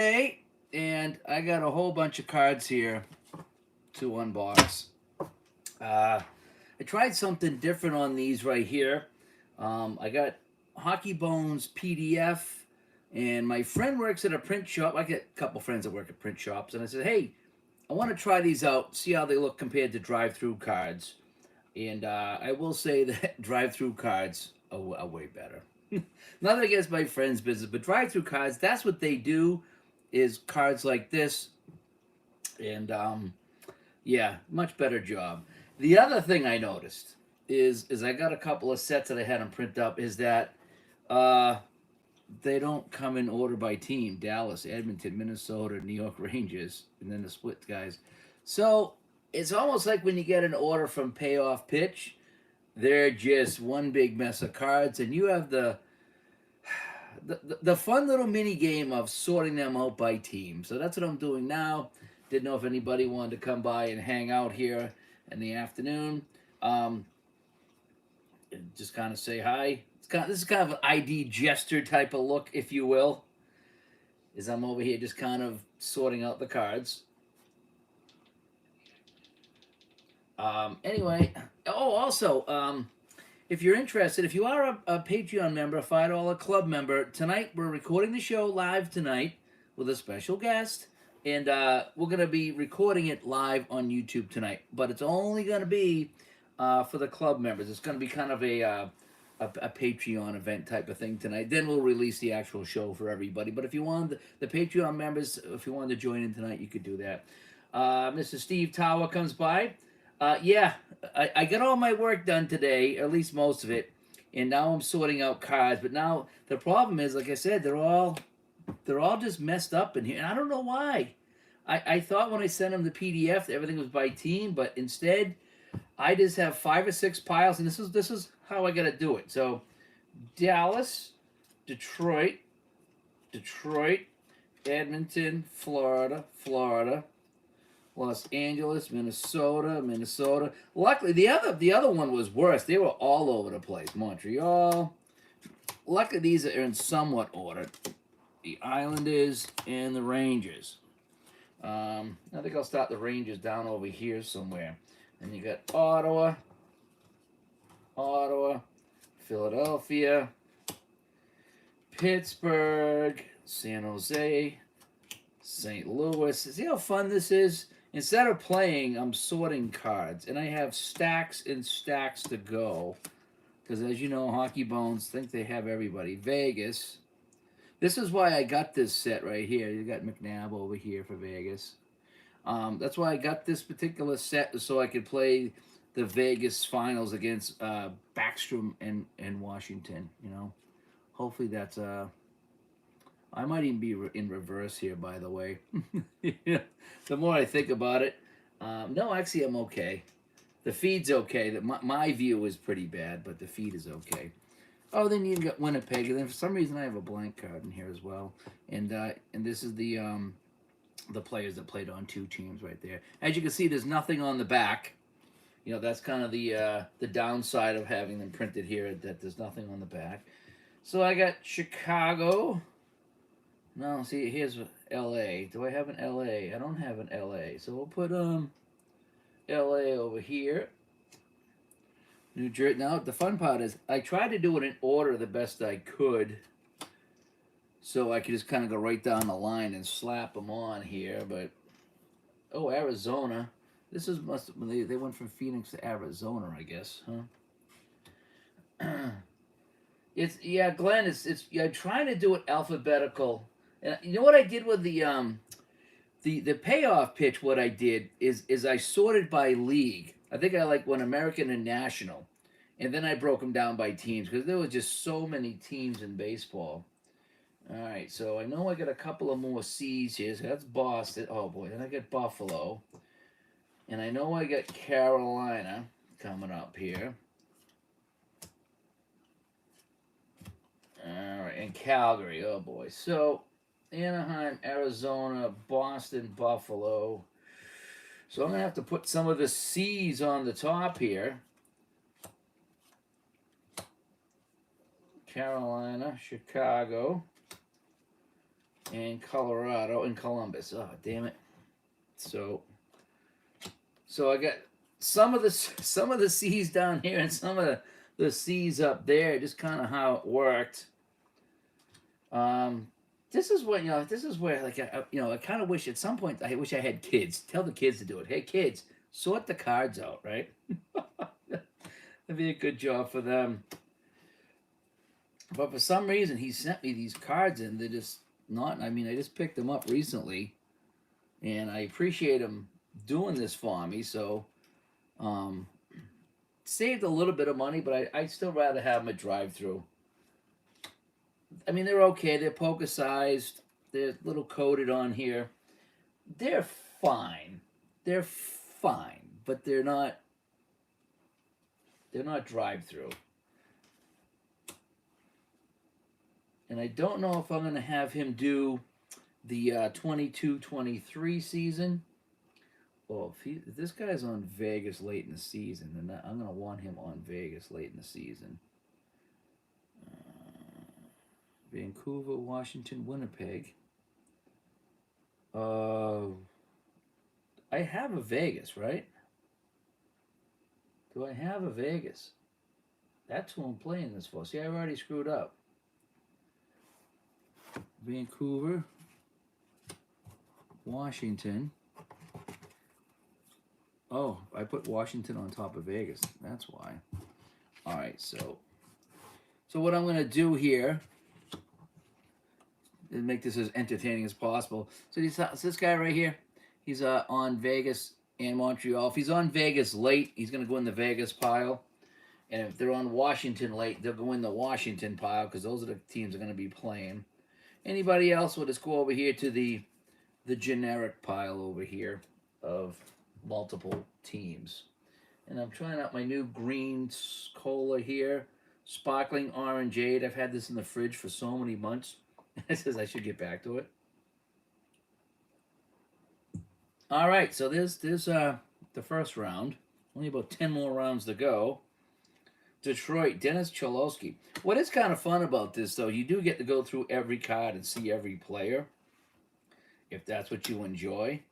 Hey, and I got a whole bunch of cards here to unbox. I tried something different on these right here. I got Hockey Bones PDF, and my friend works at a print shop. I get a couple friends that work at print shops, and I said, "Hey, I want to try these out, see how they look compared to drive-through cards." And I will say that drive-through cards are way better. Nothing against my friend's business, but drive-through cards, that's what they do, is cards like this, and yeah, much better job. The other thing I noticed is I got a couple of sets that I had them print up. Is that uh, they don't come in order by team: Dallas, Edmonton, Minnesota, New York Rangers, and then the split guys. So it's almost like when you get an order from Payoff Pitch, they're just one big mess of cards, and you have the fun little mini game of sorting them out by team. So that's what I'm doing now. Didn't know if anybody wanted to come by and hang out here in the afternoon. Um, just kind of say hi. This is kind of an ID gesture type of look, if you will. Is I'm over here just kind of sorting out the cards. Anyway, oh, also, if you're interested, if you are a Patreon member, a $5 club member, tonight we're recording the show live tonight with a special guest, and we're going to be recording it live on YouTube tonight. But it's only going to be for the club members. It's going to be kind of a Patreon event type of thing tonight. Then we'll release the actual show for everybody. But if you want the Patreon members, if you wanted to join in tonight, you could do that. Mr. Steve Tower comes by. Yeah, I got all my work done today, or at least most of it, and now I'm sorting out cards. But now the problem is, like I said, they're all just messed up in here, and I don't know why. I thought when I sent them the PDF that everything was by team, but instead I just have 5 or 6 piles, and this is how I got to do it. So Dallas, Detroit, Detroit, Edmonton, Florida, Florida, Los Angeles, Minnesota, Minnesota. Luckily, the other one was worse. They were all over the place. Montreal. Luckily, these are in somewhat order. The Islanders and the Rangers. I think I'll start the Rangers down over here somewhere. And you got Ottawa, Ottawa, Philadelphia, Pittsburgh, San Jose, St. Louis. See how fun this is? Instead of playing, I'm sorting cards, and I have stacks and stacks to go. Because as you know, Hockey Bones think they have everybody. Vegas. This is why I got this set right here. You got McNabb over here for Vegas. That's why I got this particular set so I could play the Vegas finals against Backstrom and Washington. Hopefully that's I might even be in reverse here, by the way. Yeah, the more I think about it, no, actually, I'm okay. The feed's okay. My view is pretty bad, but the feed is okay. Oh, then you got Winnipeg, and then for some reason I have a blank card in here as well, and this is the players that played on two teams right there. As you can see, there's nothing on the back. That's kind of the downside of having them printed here. That there's nothing on the back. So I got Chicago. No, see, here's L.A. Do I have an L.A.? I don't have an L.A. So we'll put L.A. over here. New Jersey. Now the fun part is I tried to do it in order the best I could, so I could just kind of go right down the line and slap them on here. But Arizona. This is they went from Phoenix to Arizona, I guess, huh? Glenn. It's trying to do it alphabetical. And you know what I did with the payoff pitch? What I did is I sorted by league. I think I like went American and National, and then I broke them down by teams because there were just so many teams in baseball. All right, so I know I got a couple of more C's here. So that's Boston. Oh boy, then I got Buffalo, and I know I got Carolina coming up here. All right, and Calgary. Oh boy, so Anaheim, Arizona, Boston, Buffalo. So I'm going to have to put some of the C's on the top here. Carolina, Chicago, and Colorado and Columbus. Oh, damn it. So I got some of the C's down here and some of the C's up there. Just kind of how it worked. This is what This is where I kind of wish at some point I wish I had kids. Tell the kids to do it. Hey kids, sort the cards out, right? That'd be a good job for them. But for some reason, he sent me these cards, and they're just not. I mean, I just picked them up recently, and I appreciate him doing this for me. So, saved a little bit of money, but I'd still rather have them at drive-through. I mean, they're okay. They're poker sized. They're a little coated on here. They're fine. They're fine, but they're not. They're not drive-through. And I don't know if I'm going to have him do the 22-23 season. Well, if this guy's on Vegas late in the season, then I'm going to want him on Vegas late in the season. Vancouver, Washington, Winnipeg. I have a Vegas, right? Do I have a Vegas? That's who I'm playing this for. See, I already screwed up. Vancouver, Washington. Oh, I put Washington on top of Vegas. That's why. All right, so what I'm going to do here is make this as entertaining as possible. So this guy right here, he's on Vegas and Montreal. If he's on Vegas late, he's going to go in the Vegas pile. And if they're on Washington late, they'll go in the Washington pile because those are the teams they're going to be playing. Anybody else will just go over here to the generic pile over here of multiple teams. And I'm trying out my new green cola here. Sparkling orangeade. I've had this in the fridge for so many months. It says I should get back to it. All right, so there's the first round. Only about 10 more rounds to go. Detroit, Dennis Cholowski. What is kind of fun about this, though, you do get to go through every card and see every player, if that's what you enjoy.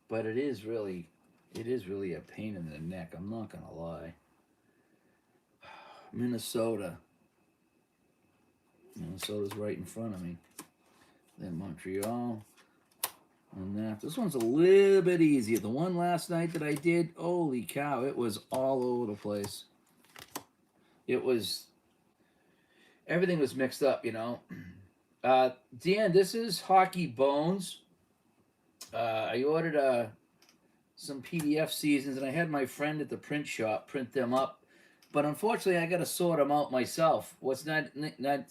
But it is really a pain in the neck. I'm not gonna lie. Minnesota's right in front of me. Then Montreal. And that. This one's a little bit easier. The one last night that I did, holy cow, it was all over the place. It was, everything was mixed up, Dan, this is Hockey Bones. I ordered some PDF seasons, and I had my friend at the print shop print them up. But unfortunately, I got to sort them out myself. What's not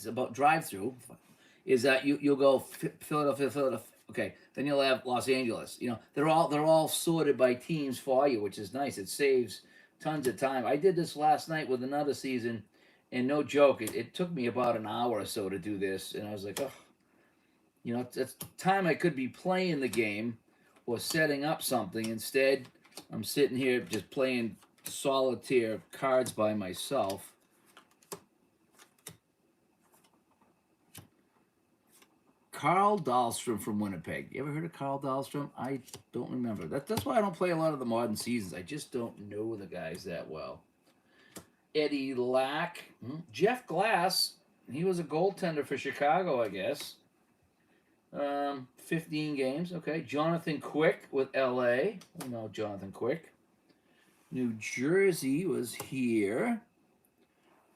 about drive-through is that you'll go Philadelphia. Okay, then you'll have Los Angeles. They're all sorted by teams for you, which is nice. It saves tons of time. I did this last night with another season, and no joke, it took me about an hour or so to do this, and I was like, oh, it's time I could be playing the game or setting up something. Instead, I'm sitting here just playing solitaire cards by myself. Carl Dahlstrom from Winnipeg. You ever heard of Carl Dahlstrom? I don't remember. That's why I don't play a lot of the modern seasons. I just don't know the guys that well. Eddie Lack. Jeff Glass. He was a goaltender for Chicago, I guess. 15 games. Okay. Jonathan Quick with L.A. We know Jonathan Quick. New Jersey was here.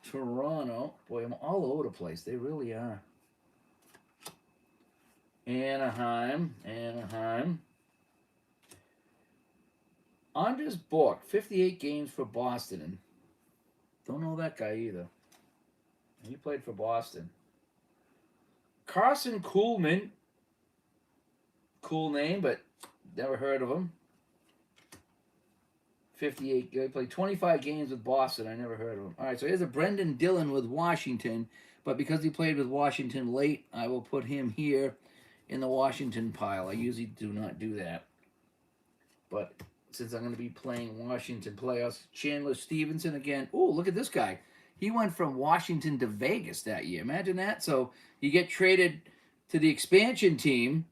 Toronto. Boy, I'm all over the place. They really are. Anaheim. Anders Bork, 58 games for Boston. And don't know that guy either. He played for Boston. Carson Kuhlman. Cool name, but never heard of him. 58. He played 25 games with Boston. I never heard of him. All right, so here's a Brendan Dillon with Washington. But because he played with Washington late, I will put him here in the Washington pile. I usually do not do that. But since I'm going to be playing Washington playoffs, Chandler Stevenson again. Oh, look at this guy. He went from Washington to Vegas that year. Imagine that. So you get traded to the expansion team,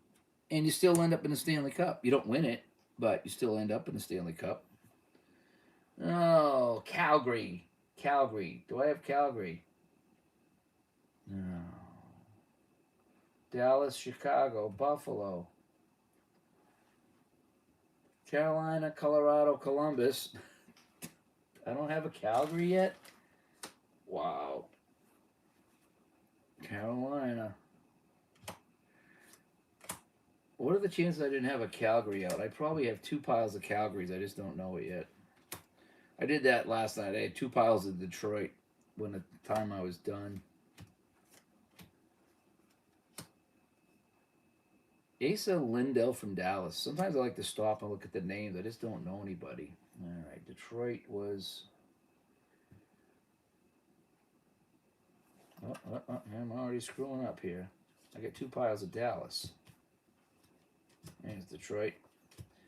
and you still end up in the Stanley Cup. You don't win it, but you still end up in the Stanley Cup. Oh, Calgary. Calgary. Do I have Calgary? No. Dallas, Chicago, Buffalo, Carolina, Colorado, Columbus. I don't have a Calgary yet? Wow. Carolina. What are the chances I didn't have a Calgary out? I probably have 2 piles of Calgarys. I just don't know it yet. I did that last night. I had 2 piles of Detroit when the time I was done. Asa Lindell from Dallas. Sometimes I like to stop and look at the names. I just don't know anybody. All right, Detroit was... I'm already screwing up here. I got 2 piles of Dallas. There's Detroit.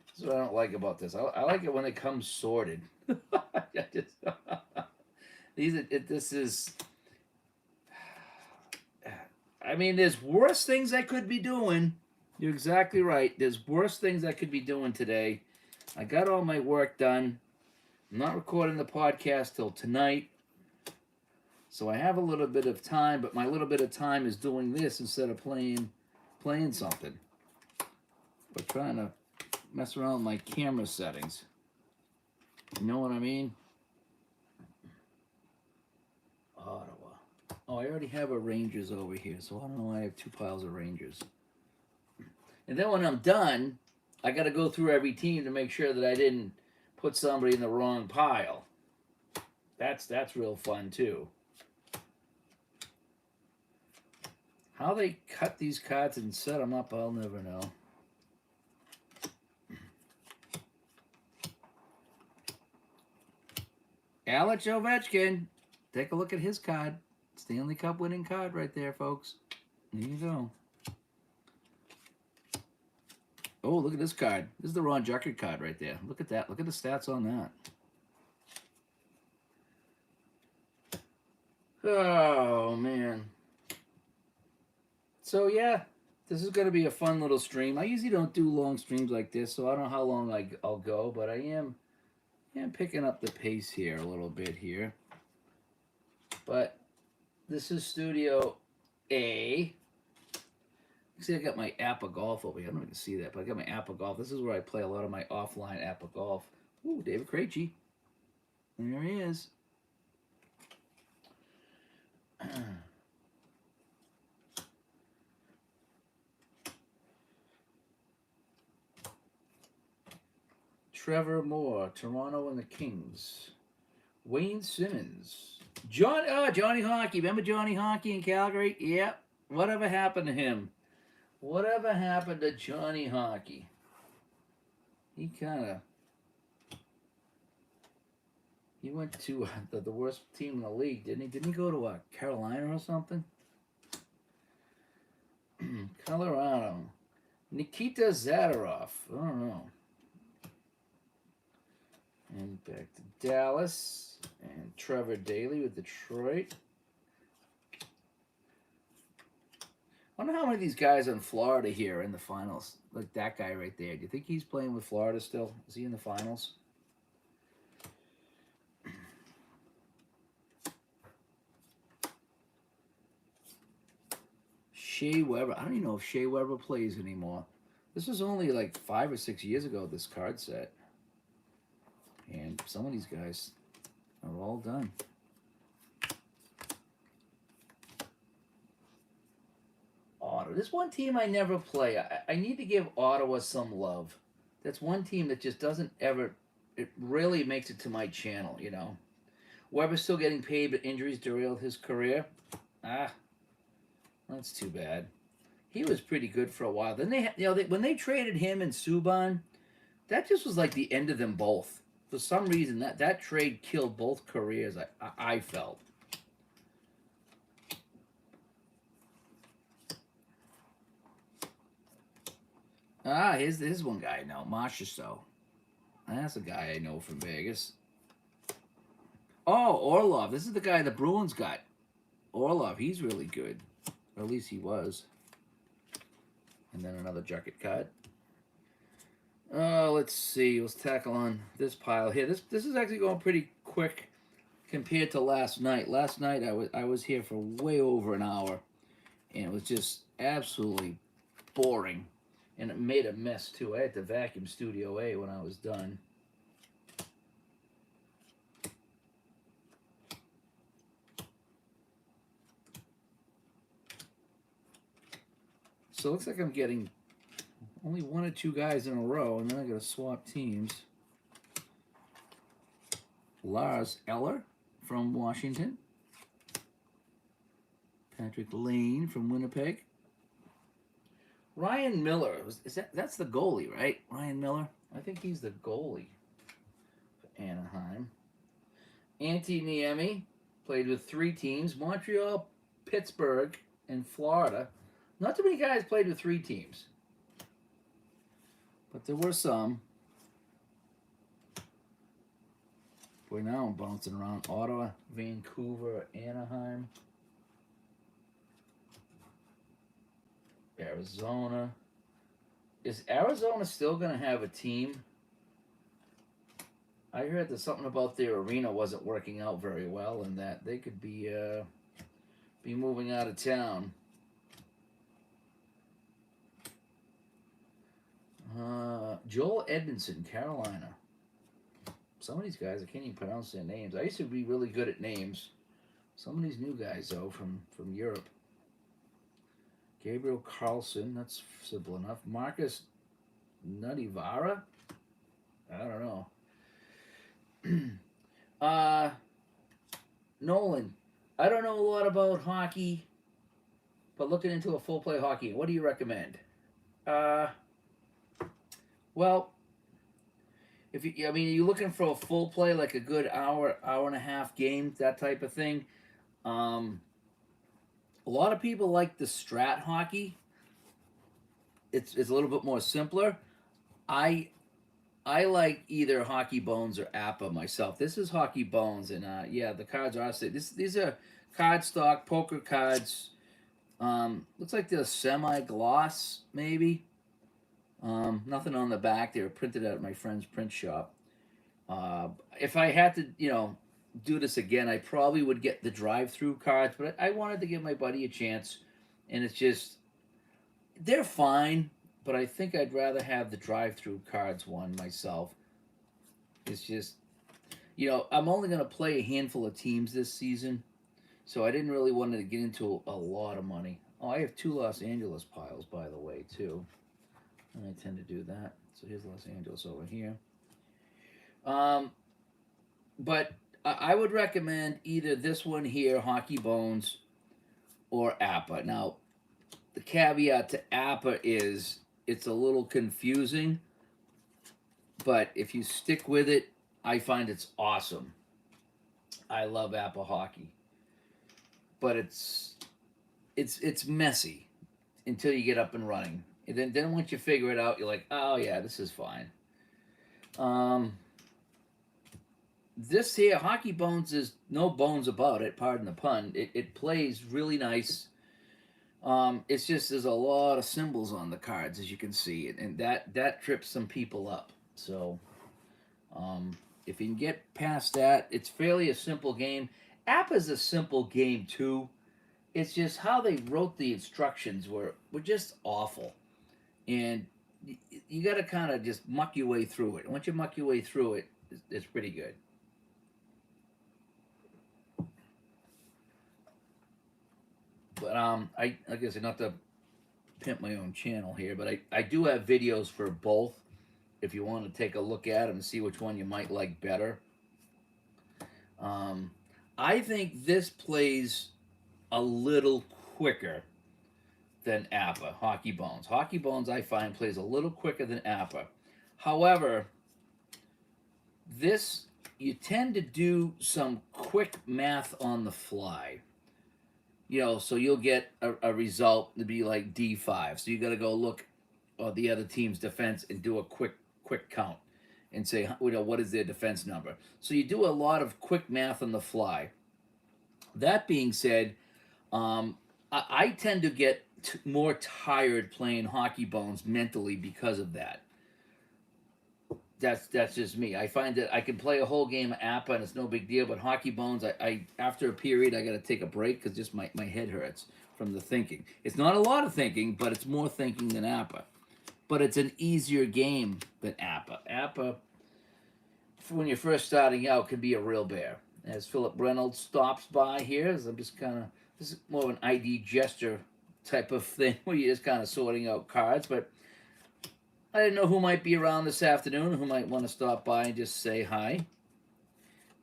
This is what I don't like about this. I like it when it comes sorted. This is... I mean, there's worse things I could be doing. You're exactly right. There's worse things I could be doing today. I got all my work done. I'm not recording the podcast till tonight. So I have a little bit of time, but my little bit of time is doing this instead of playing something. We're trying to mess around with my camera settings. You know what I mean? Ottawa. Oh, I already have a Rangers over here, so I don't know why I have 2 piles of Rangers. And then when I'm done, I got to go through every team to make sure that I didn't put somebody in the wrong pile. That's real fun too. How they cut these cards and set them up, I'll never know. Alex Ovechkin. Take a look at his card. Stanley Cup winning card right there, folks. There you go. Oh, look at this card. This is the Ron Jucker card right there. Look at that. Look at the stats on that. Oh, man. So, yeah, this is going to be a fun little stream. I usually don't do long streams like this, so I don't know how long I'll go, but I am picking up the pace here a little bit here. But this is Studio A. See, I got my app of golf over here. I don't even see that, but I got my app of golf. This is where I play a lot of my offline app of golf. Ooh, David Krejci. There he is. Trevor Moore, Toronto and the Kings. Wayne Simmons. Johnny Hockey. Remember Johnny Hockey in Calgary? Yep. Whatever happened to him? Whatever happened to Johnny Hockey? He went to the worst team in the league, didn't he? Didn't he go to Carolina or something? Colorado. Nikita Zadorov. I don't know. And back to Dallas. And Trevor Daley with Detroit. I wonder how many of these guys in Florida here are in the finals. Like that guy right there. Do you think he's playing with Florida still? Is he in the finals? Shea Weber. I don't even know if Shea Weber plays anymore. This was only like 5 or 6 years ago, this card set. And some of these guys are all done. Ottawa. There's one team I never play. I need to give Ottawa some love. That's one team that just doesn't ever... It really makes it to my channel, you know. Weber's still getting paid, but injuries derailed his career. That's too bad. He was pretty good for a while. Then when they traded him and Subban, that just was like the end of them both. For some reason, that trade killed both careers. I felt. Here's one guy I know, Marchessault. That's a guy I know from Vegas. Oh, Orlov. This is the guy the Bruins got. Orlov, he's really good. Or at least he was. And then another jacket card. Let's see. Let's tackle on this pile here. This is actually going pretty quick compared to last night. Last night I was here for way over an hour, and it was just absolutely boring, and it made a mess too. I had to vacuum Studio A when I was done. So it looks like I'm getting only one or two guys in a row, and then I got to swap teams. Lars Eller from Washington. Patrick Lane from Winnipeg. Ryan Miller, that's the goalie, right? Ryan Miller? I think he's the goalie for Anaheim. Antti Niemi played with 3 teams: Montreal, Pittsburgh, and Florida. Not too many guys played with 3 teams, but there were some. Boy, now I'm bouncing around. Ottawa, Vancouver, Anaheim, Arizona. Is Arizona still going to have a team? I heard that something about their arena wasn't working out very well, and that they could be moving out of town. Joel Edmondson, Carolina. Some of these guys, I can't even pronounce their names. I used to be really good at names. Some of these new guys, though, from Europe. Gabriel Carlson, that's simple enough. Marcus Nuttivara? I don't know. Nolan, I don't know a lot about hockey, but looking into a full play hockey, what do you recommend? Well, if you, I mean, you're looking for a full play, like a good hour, hour and a half game, that type of thing. A lot of people like the strat hockey. It's a little bit more simpler. I like either Hockey Bones or Appa myself. This is Hockey Bones, and yeah, the cards are these are card stock poker cards. Looks like they're semi-gloss, maybe. Nothing on the back. They were printed at my friend's print shop. If I had to, do this again, I probably would get the drive-through cards, but I wanted to give my buddy a chance, and it's just they're fine, but I think I'd rather have the drive-through cards one myself. It's just, I'm only going to play a handful of teams this season, so I didn't really want to get into a lot of money. Oh, I have 2 Los Angeles piles, by the way, too. And I tend to do that. So here's Los Angeles over here. But I would recommend either this one here, Hockey Bones, or Appa. Now, the caveat to Appa is it's a little confusing, but if you stick with it, I find it's awesome. I love Appa hockey, but it's messy until you get up and running. And then once you figure it out, you're like, oh yeah, this is fine. This here, Hockey Bones, is no bones about it. Pardon the pun. It plays really nice. It's just there's a lot of symbols on the cards, as you can see, and that trips some people up. So, if you can get past that, it's fairly a simple game. App is a simple game too. It's just how they wrote the instructions were just awful, and you got to kind of just muck your way through it. Once you muck your way through it, it's pretty good. But I like I said, not to pimp my own channel here, but I do have videos for both. If you want to take a look at them and see which one you might like better. I think this plays a little quicker than Appa, Hockey Bones. Hockey Bones, I find, plays a little quicker than Appa. However, this, you tend to do some quick math on the fly. So you'll get a result to be like D5. So you got to go look at the other team's defense and do a quick count. and say, what is their defense number. So you do a lot of quick math on the fly. That being said, I tend to get more tired playing Hockey Bones mentally because of that. That's just me. I find that I can play a whole game of APA and it's no big deal, but Hockey Bones, I after a period I got to take a break because just my head hurts from the thinking. It's not a lot of thinking, but it's more thinking than APA. But it's an easier game than APA. APA, when you're first starting out, can be a real bear. As Philip Reynolds stops by here, as I'm just kind of, this is more of an ID gesture type of thing where you're just kind of sorting out cards, but I didn't know who might be around this afternoon, who might want to stop by and just say hi.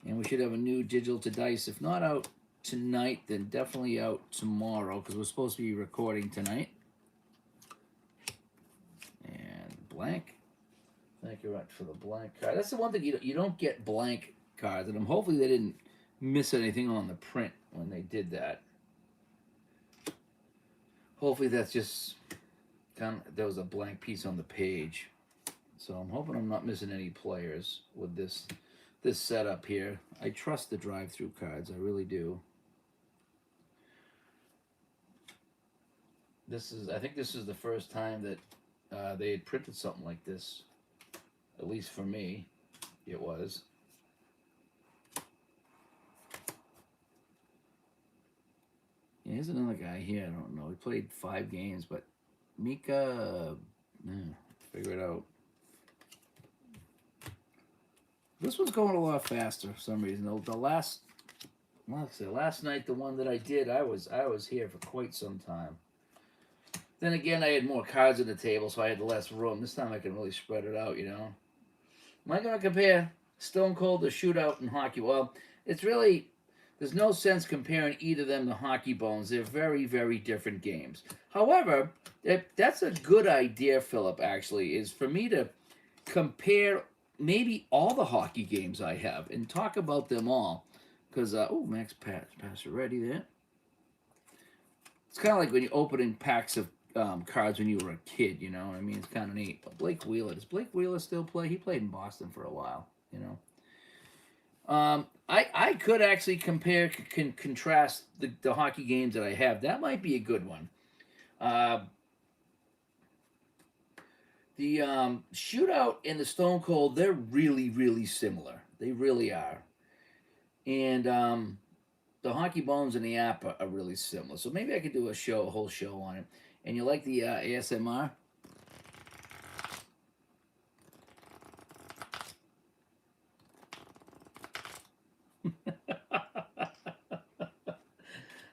And we should have a new Digital to Dice. If not out tonight, then definitely out tomorrow, because we're supposed to be recording tonight. And blank. Thank you, Rhett, for the blank card. That's the one thing you don't get blank cards, and hopefully they didn't miss anything on the print when they did that. Hopefully that's just there was a blank piece on the page. So I'm hoping I'm not missing any players with this setup here. I trust the drive-through cards, I really do. I think this is the first time that they had printed something like this. At least for me, it was. Yeah, here's another guy here. I don't know. He played 5 games, but Mika, figure it out. This one's going a lot faster for some reason. The last night, the one that I did, I was here for quite some time. Then again, I had more cards on the table, so I had less room. This time I can really spread it out, Am I going to compare Stone Cold to Shootout and Hockey? Well, it's really, there's no sense comparing either of them to Hockey Bones. They're very, very different games. However, that's a good idea, Philip, actually, is for me to compare maybe all the hockey games I have and talk about them all. Because, Max Passer ready there. It's kind of like when you're opening packs of cards when you were a kid, I mean, it's kind of neat. But Blake Wheeler, does Blake Wheeler still play? He played in Boston for a while, I could actually contrast the hockey games that I have. That might be a good one. The Shootout and the Stone Cold, they're really, really similar. They really are. And the Hockey Bones and the APA are really similar. So maybe I could do a whole show on it. And you like the ASMR?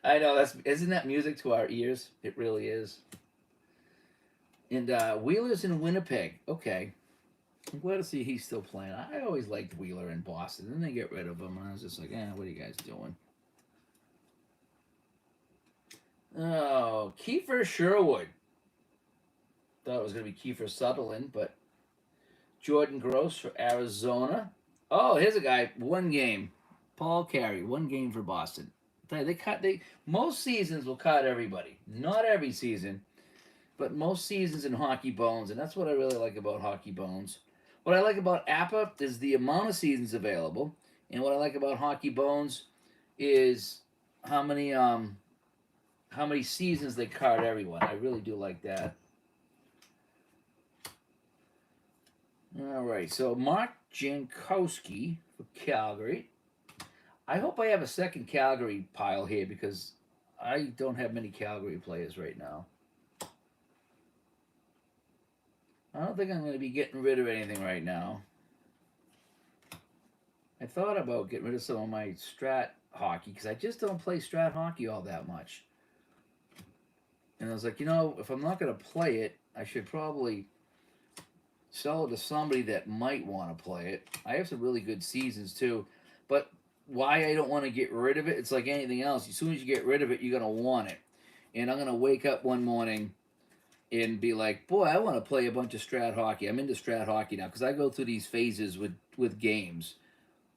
I know, isn't that music to our ears? It really is. And Wheeler's in Winnipeg. Okay. I'm glad to see he's still playing. I always liked Wheeler in Boston. Then they get rid of him, and I was just like, what are you guys doing? Oh, Kiefer Sherwood. Thought it was going to be Kiefer Sutherland, but Jordan Gross for Arizona. Oh, here's a guy. 1 game. Paul Carey. 1 game for Boston. Most seasons will cut everybody. Not every season, but most seasons in Hockey Bones, and that's what I really like about Hockey Bones. What I like about APA is the amount of seasons available, and what I like about Hockey Bones is how many seasons they card everyone. I really do like that. All right, so Mark Jankowski for Calgary. I hope I have a second Calgary pile here because I don't have many Calgary players right now. I don't think I'm going to be getting rid of anything right now. I thought about getting rid of some of my Strat hockey because I just don't play Strat hockey all that much. And I was like, if I'm not going to play it, I should probably sell it to somebody that might want to play it. I have some really good seasons too. But why I don't want to get rid of it, it's like anything else. As soon as you get rid of it, you're going to want it. And I'm going to wake up one morning and be like, boy, I want to play a bunch of Strat hockey. I'm into Strat hockey now because I go through these phases with games.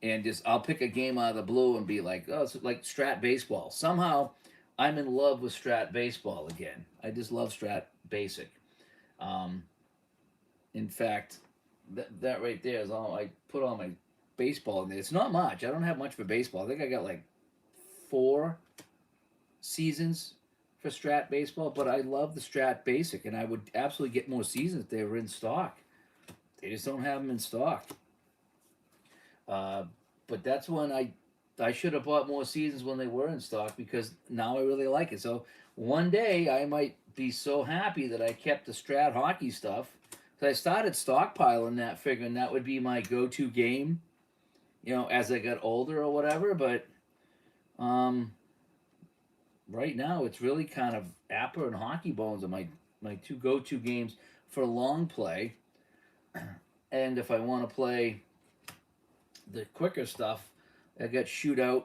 And I'll pick a game out of the blue and be like, oh, it's like Strat baseball. Somehow I'm in love with Strat baseball again. I just love Strat basic. In fact, that right there is all I put all my baseball in there. It's not much. I don't have much for baseball. I think I got like 4 seasons for Strat baseball, but I love the Strat Basic, and I would absolutely get more seasons if they were in stock. They just don't have them in stock. Uh, but that's when I should have bought more seasons when they were in stock because now I really like it. So one day I might be so happy that I kept the Strat hockey stuff. So I started stockpiling that, figuring that would be my go-to game, as I got older or whatever. But um, right now it's really kind of Apper and Hockey Bones are my two go-to games for long play. And if I want to play the quicker stuff, I got Shootout,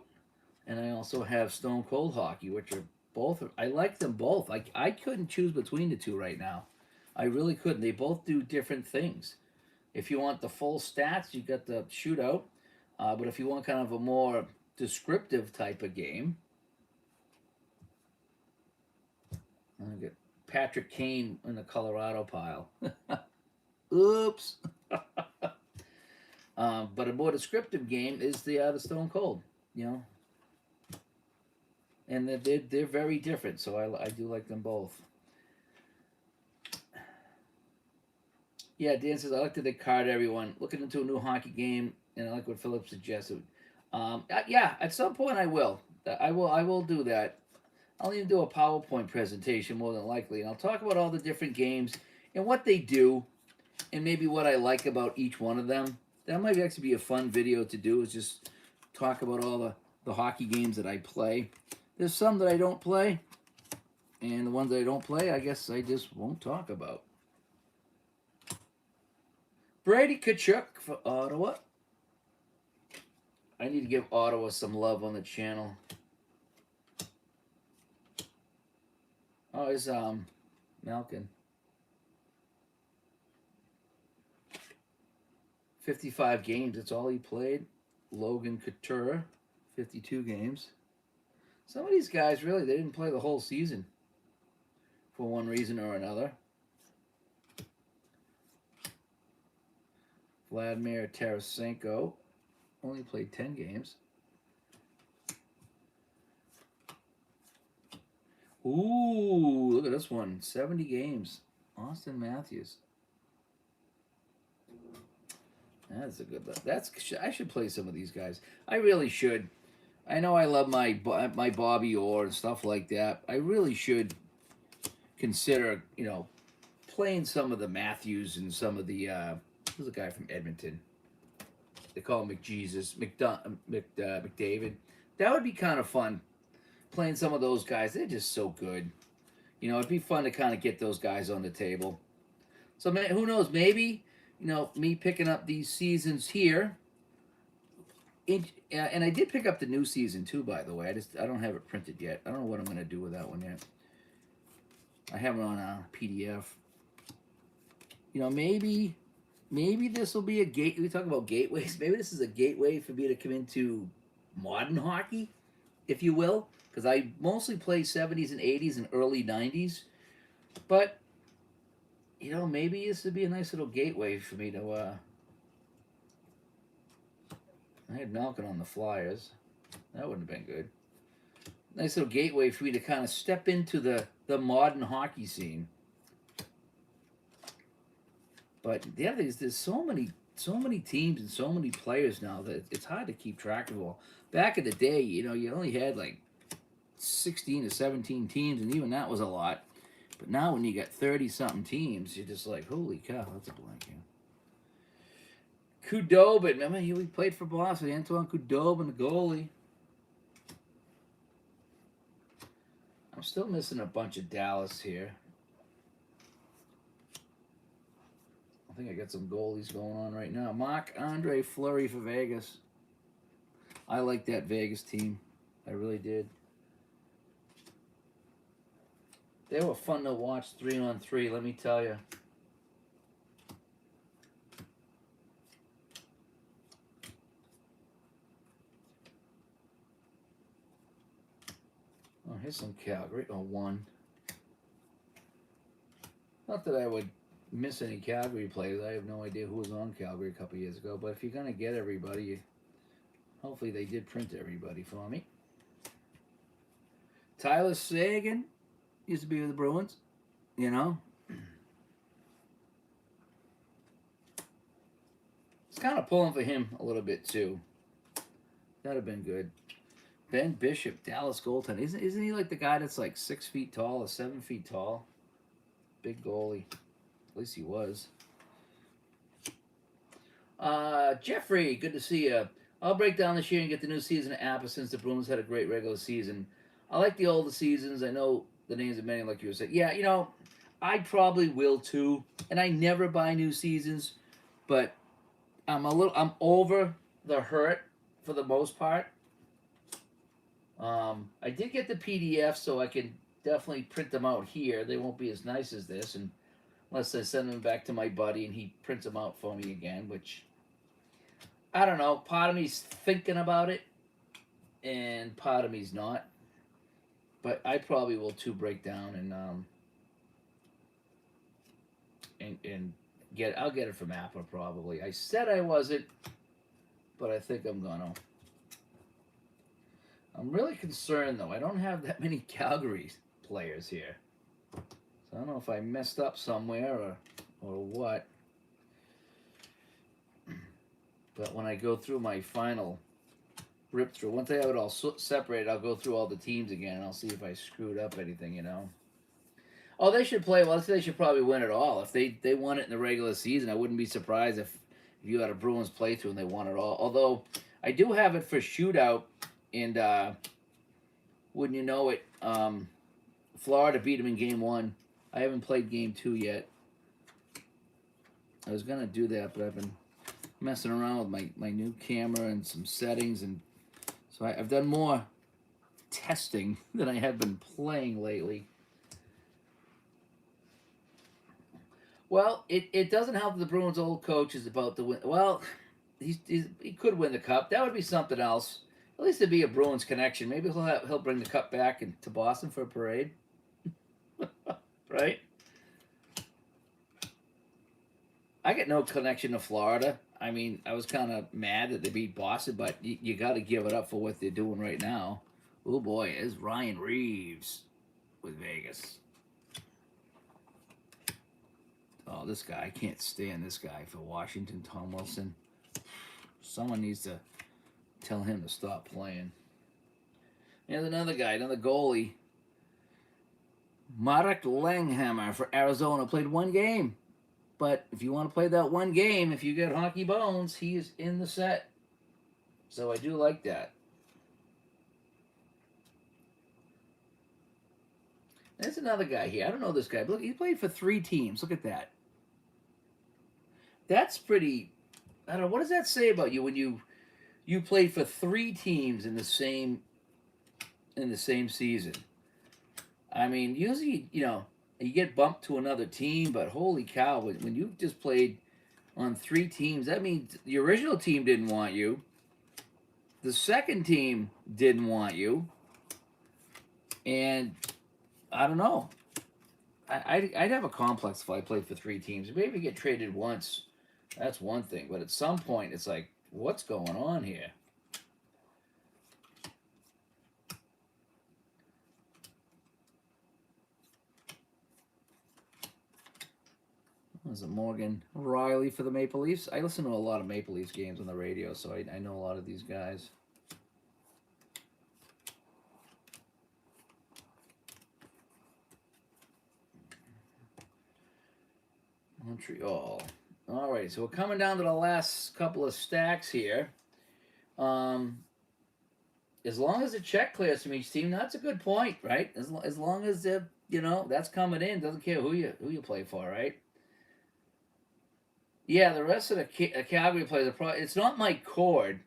and I also have Stone Cold Hockey, which are both. I like them both. I couldn't choose between the two right now. I really couldn't. They both do different things. If you want the full stats, you got the Shootout. But if you want kind of a more descriptive type of game, I get Patrick Kane in the Colorado pile. Oops. But a more descriptive game is the Stone Cold, you know, and they're very different. So I do like them both. Yeah, Dan says I like the card. Everyone looking into a new hockey game, and I like what Philip suggested. Yeah, at some point I will. I will do that. I'll even do a PowerPoint presentation more than likely, and I'll talk about all the different games and what they do, and maybe what I like about each one of them. That might actually be a fun video to do. Is just talk about all the hockey games that I play. There's some that I don't play, and the ones that I don't play, I guess I just won't talk about. Brady Tkachuk for Ottawa. I need to give Ottawa some love on the channel. Oh, it's Malkin. 55 games. That's all he played. Logan Couture, 52 games. Some of these guys really they didn't play the whole season for one reason or another. Vladimir Tarasenko only played 10 games. Ooh, look at this one. 70 games. Austin Matthews. That's a good look. I should play some of these guys. I really should. I know I love my Bobby Orr and stuff like that. I really should consider, playing some of the Matthews and some of the who's the guy from Edmonton? They call him McJesus, McDavid. That would be kind of fun. Playing some of those guys, they're just so good. It'd be fun to kind of get those guys on the table. So, man, who knows? Maybe, me picking up these seasons here. And I did pick up the new season too, by the way. I don't have it printed yet. I don't know what I'm going to do with that one yet. I have it on a PDF. Maybe this will be a gate. We talk about gateways. Maybe this is a gateway for me to come into modern hockey, if you will, because I mostly play 70s and 80s and early 90s. But maybe this would be a nice little gateway for me to. I had Malkin on the Flyers. That wouldn't have been good. Nice little gateway for me to kind of step into the modern hockey scene. But the other thing is, there's so many teams and so many players now that it's hard to keep track of all. Back in the day, you only had like 16 to 17 teams, and even that was a lot. But now when you got 30-something teams, you're just like, holy cow, that's a blank here. Khudobin, remember he played for Boston. Antoine Khudobin, the goalie. I'm still missing a bunch of Dallas here. I think I got some goalies going on right now. Marc-Andre Fleury for Vegas. I like that Vegas team. I really did. They were fun to watch 3-on-3, let me tell you. Oh, here's some Calgary. Oh, one. Not that I would miss any Calgary players. I have no idea who was on Calgary a couple years ago. But if you're gonna get everybody, hopefully they did print everybody for me. Tyler Seguin used to be with the Bruins. You know, it's kind of pulling for him a little bit too. That'd have been good. Ben Bishop, Dallas goaltender. Isn't he like the guy that's like 6 feet tall or 7 feet tall? Big goalie. At least he was. Jeffrey, good to see you. I'll break down this year and get the new season at Apple since the Bruins had a great regular season. I like the older seasons. I know the names of many, like you said. Yeah, you know, I probably will too. And I never buy new seasons, but I'm over the hurt for the most part. I did get the PDF, so I can definitely print them out here. They won't be as nice as this, and unless I send them back to my buddy and he prints them out for me again, which I don't know. Part of me's thinking about it, and part of me's not. But I probably will too break down and get. I'll get it from Apple probably. I said I wasn't, but I think I'm gonna. I'm really concerned though. I don't have that many Calgary players here, so I don't know if I messed up somewhere or what. But when I go through my final rip through, once I have it all separated, I'll go through all the teams again and I'll see if I screwed up anything, you know. Oh, they should play. Well, they should probably win it all. If they won it in the regular season, I wouldn't be surprised if you had a Bruins playthrough and they won it all. Although I do have it for shootout, and wouldn't you know it, Florida beat them in game 1. I haven't played game 2 yet. I was gonna do that, but I've been messing around with my new camera and some settings, and so I've done more testing than I have been playing lately. Well, it doesn't help that the Bruins' old coach is about to win. Well, he could win the cup. That would be something else. At least it'd be a Bruins connection. Maybe he'll bring the cup back to Boston for a parade. Right? I get no connection to Florida. I mean, I was kind of mad that they beat Boston, but you got to give it up for what they're doing right now. Oh boy, is Ryan Reeves with Vegas. Oh, this guy, I can't stand this guy for Washington, Tom Wilson. Someone needs to tell him to stop playing. And another guy, another goalie. Marek Langhammer for Arizona played 1 game. But if you want to play that 1 game, if you get hockey bones, he is in the set. So I do like that. There's another guy here. I don't know this guy, but look, he played for 3 teams. Look at that. That's pretty. I don't know. What does that say about you when you played for 3 teams in the same season? I mean, usually, you know, you get bumped to another team, but holy cow, when you just played on 3 teams, that means the original team didn't want you. The second team didn't want you. And I don't know. I'd have a complex if I played for 3 teams. Maybe get traded once. That's one thing. But at some point, it's like, what's going on here? Was it Morgan Riley for the Maple Leafs? I listen to a lot of Maple Leafs games on the radio, so I know a lot of these guys. Montreal. All right, so we're coming down to the last couple of stacks here. As long as the check clears from each team, that's a good point, right? As long as you know that's coming in, doesn't care who you play for, right? Yeah, the rest of the Calgary players are probably. It's not my cord.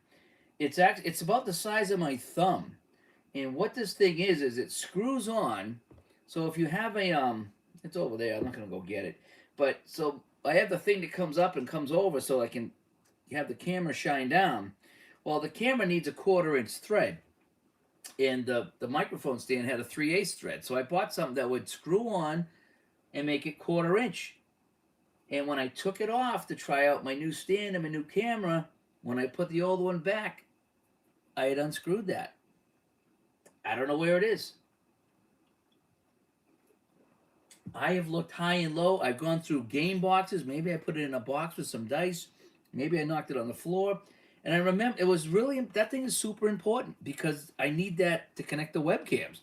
It's about the size of my thumb, and what this thing is it screws on. So if you have it's over there. I'm not gonna go get it, but so I have the thing that comes up and comes over, so I can have the camera shine down. Well, the camera needs a 1/4-inch thread, and the microphone stand had a 3/8 thread. So I bought something that would screw on and make it 1/4 inch. And when I took it off to try out my new stand and my new camera, when I put the old one back, I had unscrewed that. I don't know where it is. I have looked high and low. I've gone through game boxes. Maybe I put it in a box with some dice. Maybe I knocked it on the floor. And I remember it was really, that thing is super important because I need that to connect the webcams.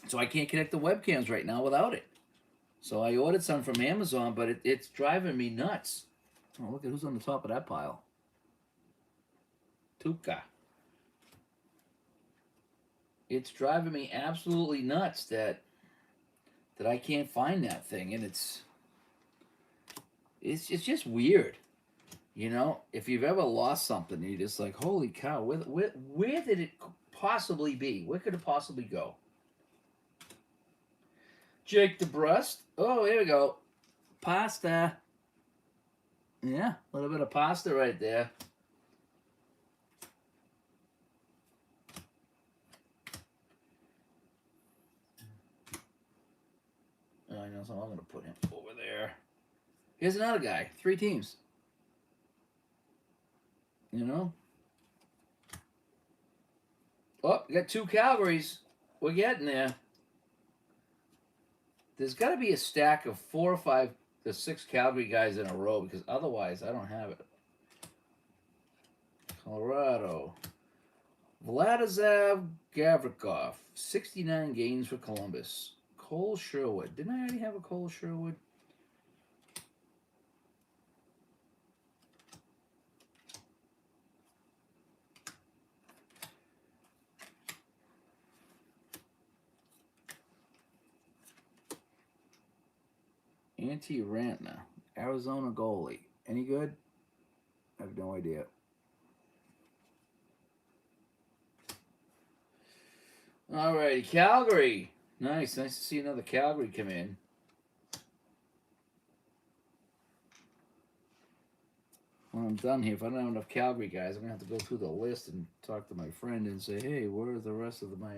So I can't connect the webcams right now without it. So I ordered some from Amazon, but it's driving me nuts. Oh, look at who's on the top of that pile. Tuca. It's driving me absolutely nuts that I can't find that thing, and it's just weird. You know, if you've ever lost something, you're just like, holy cow, where did it possibly be? Where could it possibly go? Jake DeBrust. Oh, here we go. Pasta. Yeah, a little bit of pasta right there. Oh, I know, so I'm going to put him over there. Here's another guy. 3 teams. You know? Oh, we got 2 Calgarys. We're getting there. There's got to be a stack of 4 or 5 to 6 Calgary guys in a row because otherwise I don't have it. Colorado. Vladislav Gavrikov. 69 games for Columbus. Cole Sherwood. Didn't I already have a Cole Sherwood? Antti Rantner, Arizona goalie. Any good? I have no idea. Alrighty, Calgary. Nice to see another Calgary come in. When I'm done here, if I don't have enough Calgary guys, I'm going to have to go through the list and talk to my friend and say, hey, where are the rest of my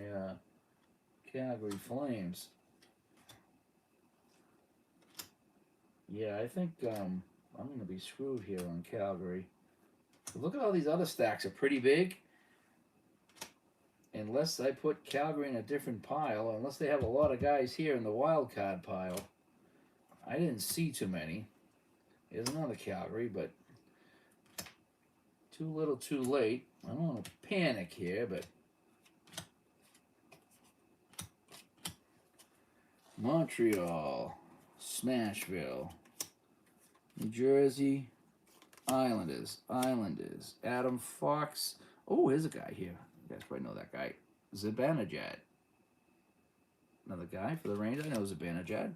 Calgary Flames? Yeah, I think I'm going to be screwed here on Calgary. But look at all these other stacks are pretty big. Unless I put Calgary in a different pile, unless they have a lot of guys here in the wild card pile. I didn't see too many. There's another Calgary, but too little too late. I don't want to panic here, but Montreal, Smashville, New Jersey, Islanders, Adam Fox. Oh, here's a guy here. You guys probably know that guy. Zibanejad. Another guy for the Rangers. I know Zibanejad.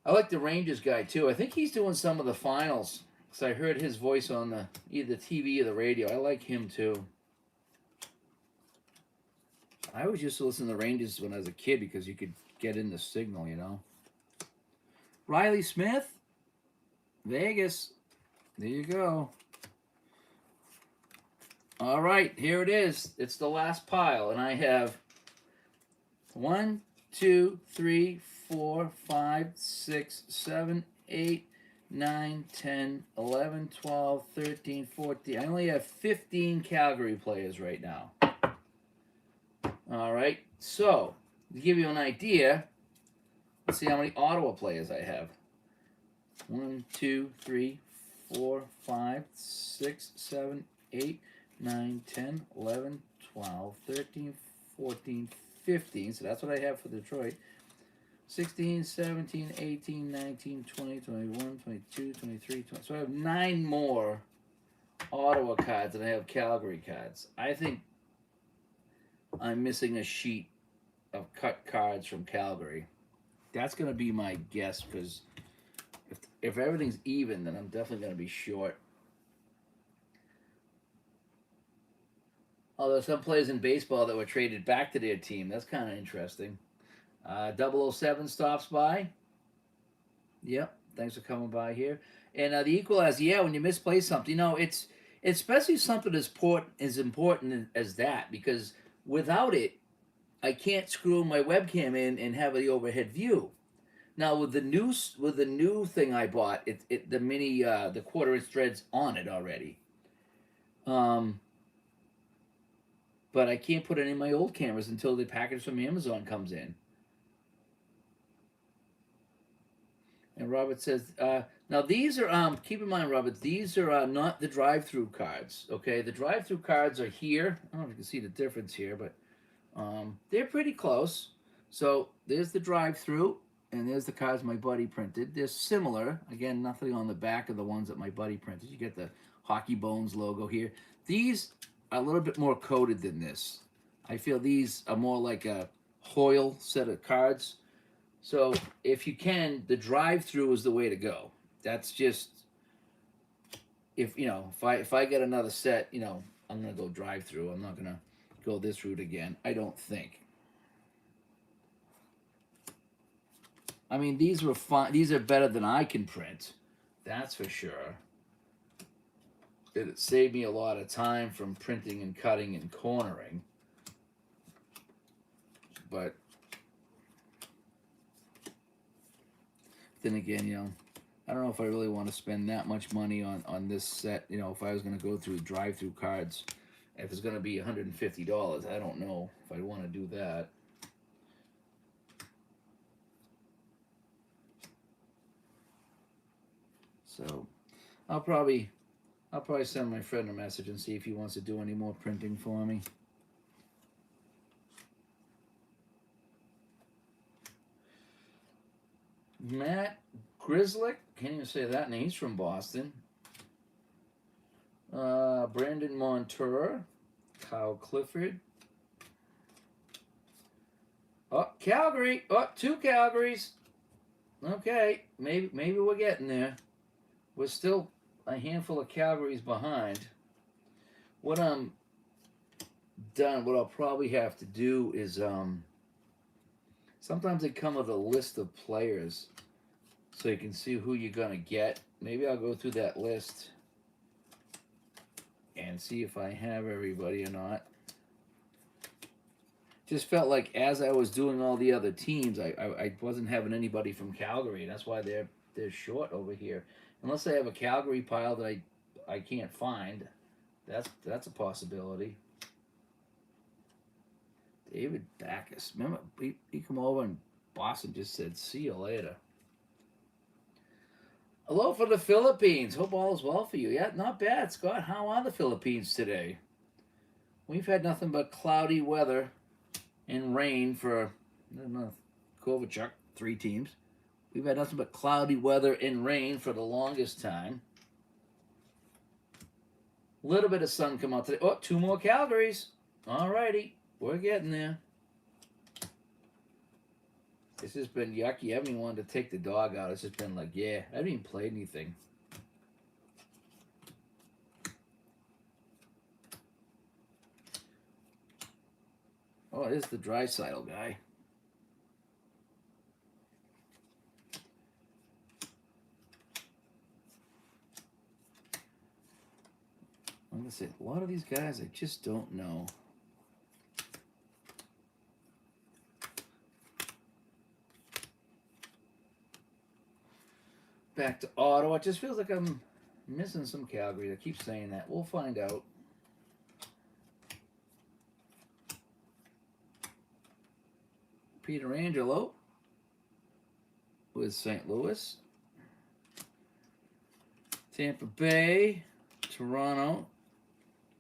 I like the Rangers guy, too. I think he's doing some of the finals. Because I heard his voice on either the TV or the radio. I like him, too. I always used to listen to the Rangers when I was a kid because you could get in the signal, you know. Riley Smith. Vegas. There you go. All right, here it is. It's the last pile, and I have 1, 2, 3, 4, 5, 6, 7, 8, 9, 10, 11, 12, 13, 14. I only have 15 Calgary players right now. All right, so to give you an idea, let's see how many Ottawa players I have. 1, 2, 3, 4, 5, 6, 7, 8, 9, 10, 11, 12, 13, 14, 15. So that's what I have for Detroit. 16, 17, 18, 19, 20, 21, 22, 23, 20. So I have 9 more Ottawa cards than I have Calgary cards. I think I'm missing a sheet of cut cards from Calgary. That's going to be my guess because if everything's even, then I'm definitely going to be short. Although some players in baseball that were traded back to their team. That's kind of interesting. 007 stops by. Yep, thanks for coming by here. And the equalizer, yeah, when you misplace something, you know, it's especially something as important as that, because without it, I can't screw my webcam in and have the overhead view. Now with the new thing I bought, the mini the 1/4 inch threads on it already. Um, but I can't put any of my old cameras until the package from Amazon comes in. And Robert says, now these are keep in mind, Robert, these are not the drive-through cards. Okay, the drive-through cards are here. I don't know if you can see the difference here, but they're pretty close. So there's the drive-through, and there's the cards my buddy printed. They're similar. Again, nothing on the back of the ones that my buddy printed. You get the Hockey Bones logo here. These are a little bit more coated than this. I feel these are more like a Hoyle set of cards. So if you can, the drive-through is the way to go. That's just if I get another set, I'm gonna go drive-through. I'm not gonna go this route again. I don't think. I mean, these were fun. These are better than I can print. That's for sure. It saved me a lot of time from printing and cutting and cornering. But then again, I don't know if I really want to spend that much money on this set. If I was going to go through drive-through cards, if it's going to be $150, I don't know if I want to do that. So I'll probably send my friend a message and see if he wants to do any more printing for me. Matt Grizzlick, can't even say that name. He's from Boston. Brandon Montour, Kyle Clifford. Oh, Calgary. Oh, 2 Calgarys. Okay, maybe we're getting there. We're still a handful of Calgarys behind. What I'll probably have to do is sometimes they come with a list of players so you can see who you're gonna get. Maybe I'll go through that list and see if I have everybody or not. Just felt like as I was doing all the other teams, I wasn't having anybody from Calgary. That's why they're short over here. Unless I have a Calgary pile that I can't find. That's a possibility. David Backus. Remember, he come over and Boston just said, "See you later." Hello from the Philippines. Hope all is well for you. Yeah, not bad, Scott. How are the Philippines today? We've had nothing but cloudy weather and rain for, I don't know, Kovalchuk, 3 teams. We've had nothing but cloudy weather and rain for the longest time. A little bit of sun come out today. Oh, 2 more Calgarys. All righty. We're getting there. It's just been yucky. I haven't even wanted to take the dog out. It's just been like, yeah, I haven't even played anything. Oh, it is the Draisaitl guy. I'm going to say, a lot of these guys I just don't know. Back to Ottawa. It just feels like I'm missing some Calgary. I keep saying that. We'll find out. Peter Angelo with St. Louis. Tampa Bay. Toronto.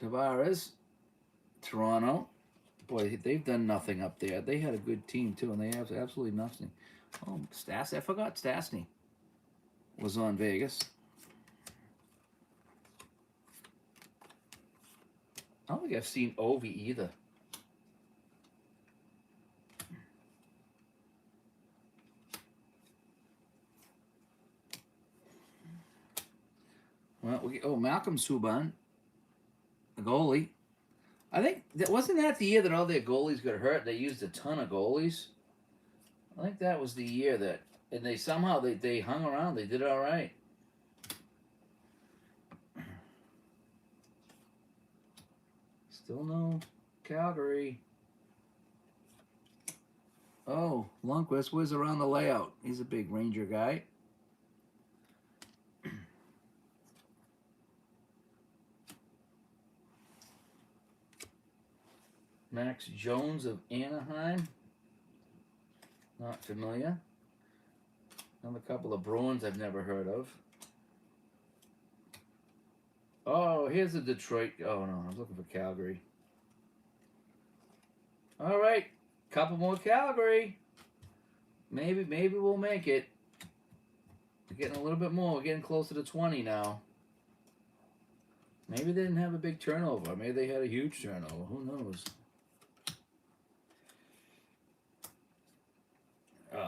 Tavares. Toronto. Boy, they've done nothing up there. They had a good team, too, and they have absolutely nothing. Oh, Stastny. I forgot Stastny was on Vegas. I don't think I've seen Ovi either. Well, Malcolm Subban, the goalie. I think wasn't that the year that all their goalies got hurt? They used a ton of goalies. I think that was the year that, and they somehow they hung around. They did all right. Still no Calgary. Oh, Lundqvist, where's around the layout? He's a big Ranger guy. Max Jones of Anaheim. Not familiar. Another couple of Bruins I've never heard of. Oh, here's a Detroit. Oh, no, I was looking for Calgary. All right, couple more Calgary. Maybe we'll make it. We're getting a little bit more. We're getting closer to 20 now. Maybe they didn't have a big turnover. Maybe they had a huge turnover. Who knows?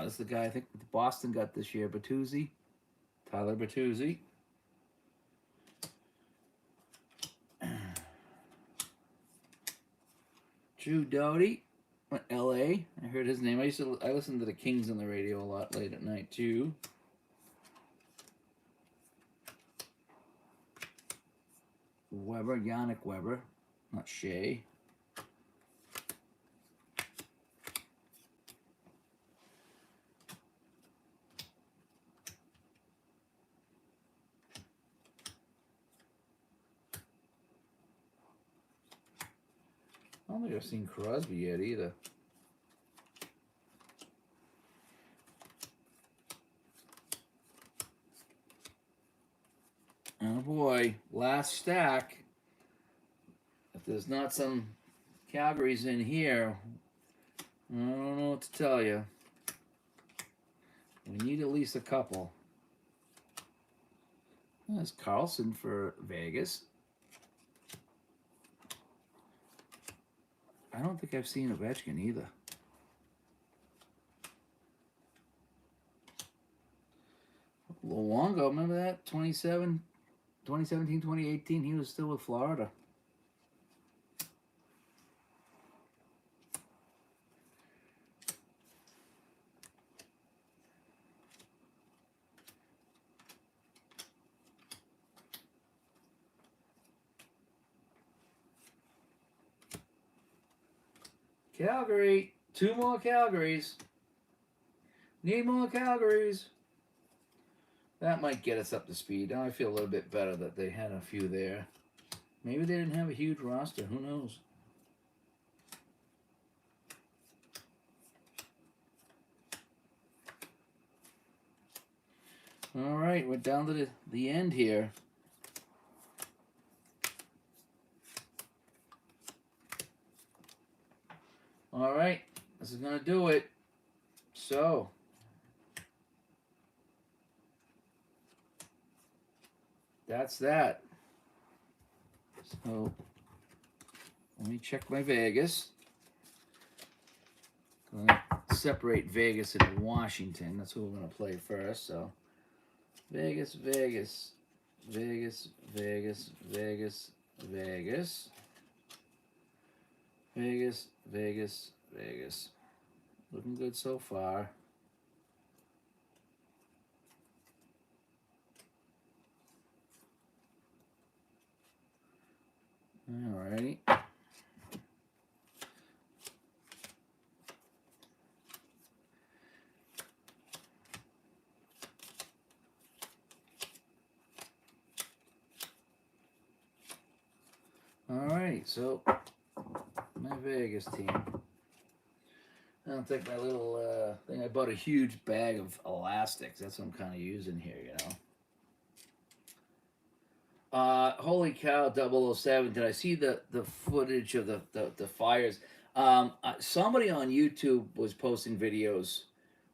This is the guy I think Boston got this year, Bertuzzi. Tyler Bertuzzi. Drew Doughty, L.A. I heard his name. I listened to the Kings on the radio a lot late at night too. Weber, Yannick Weber, not Shea. I don't think I've seen Crosby yet either. Oh boy, last stack. If there's not some Calgary's in here, I don't know what to tell you. We need at least a couple. There's Carlson for Vegas. I don't think I've seen Ovechkin either. Luongo, remember that? 2017, 2018, he was still with Florida. Calgary. 2 more Calgarys. Need more Calgarys. That might get us up to speed. Now I feel a little bit better that they had a few there. Maybe they didn't have a huge roster. Who knows? All right, we're down to the end here. All right, this is going to do it. So, that's that. So, let me check my Vegas. I'm going to separate Vegas and Washington. That's who we're going to play first. So, Vegas, Vegas, Vegas, Vegas, Vegas, Vegas, Vegas, Vegas, Vegas. Looking good so far. Alrighty. Alright, so my Vegas team. I'll take my little thing. I bought a huge bag of elastics. That's what I'm kind of using here, you know. Holy cow, 007. Did I see the footage of the fires? Somebody on YouTube was posting videos,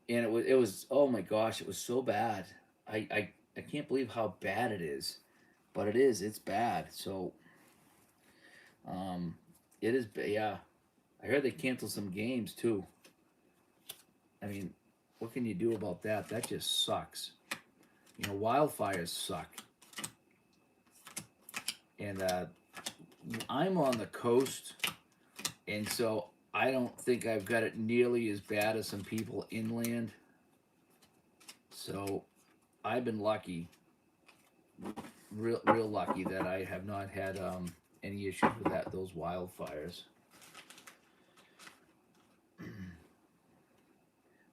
and it was oh my gosh, it was so bad. I can't believe how bad it is, but it is. It's bad. So, it is. Yeah, I heard they canceled some games too. I mean, what can you do about that? That just sucks. You know, wildfires suck. And I'm on the coast, and so I don't think I've got it nearly as bad as some people inland. So I've been lucky, real lucky that I have not had any issues with those wildfires.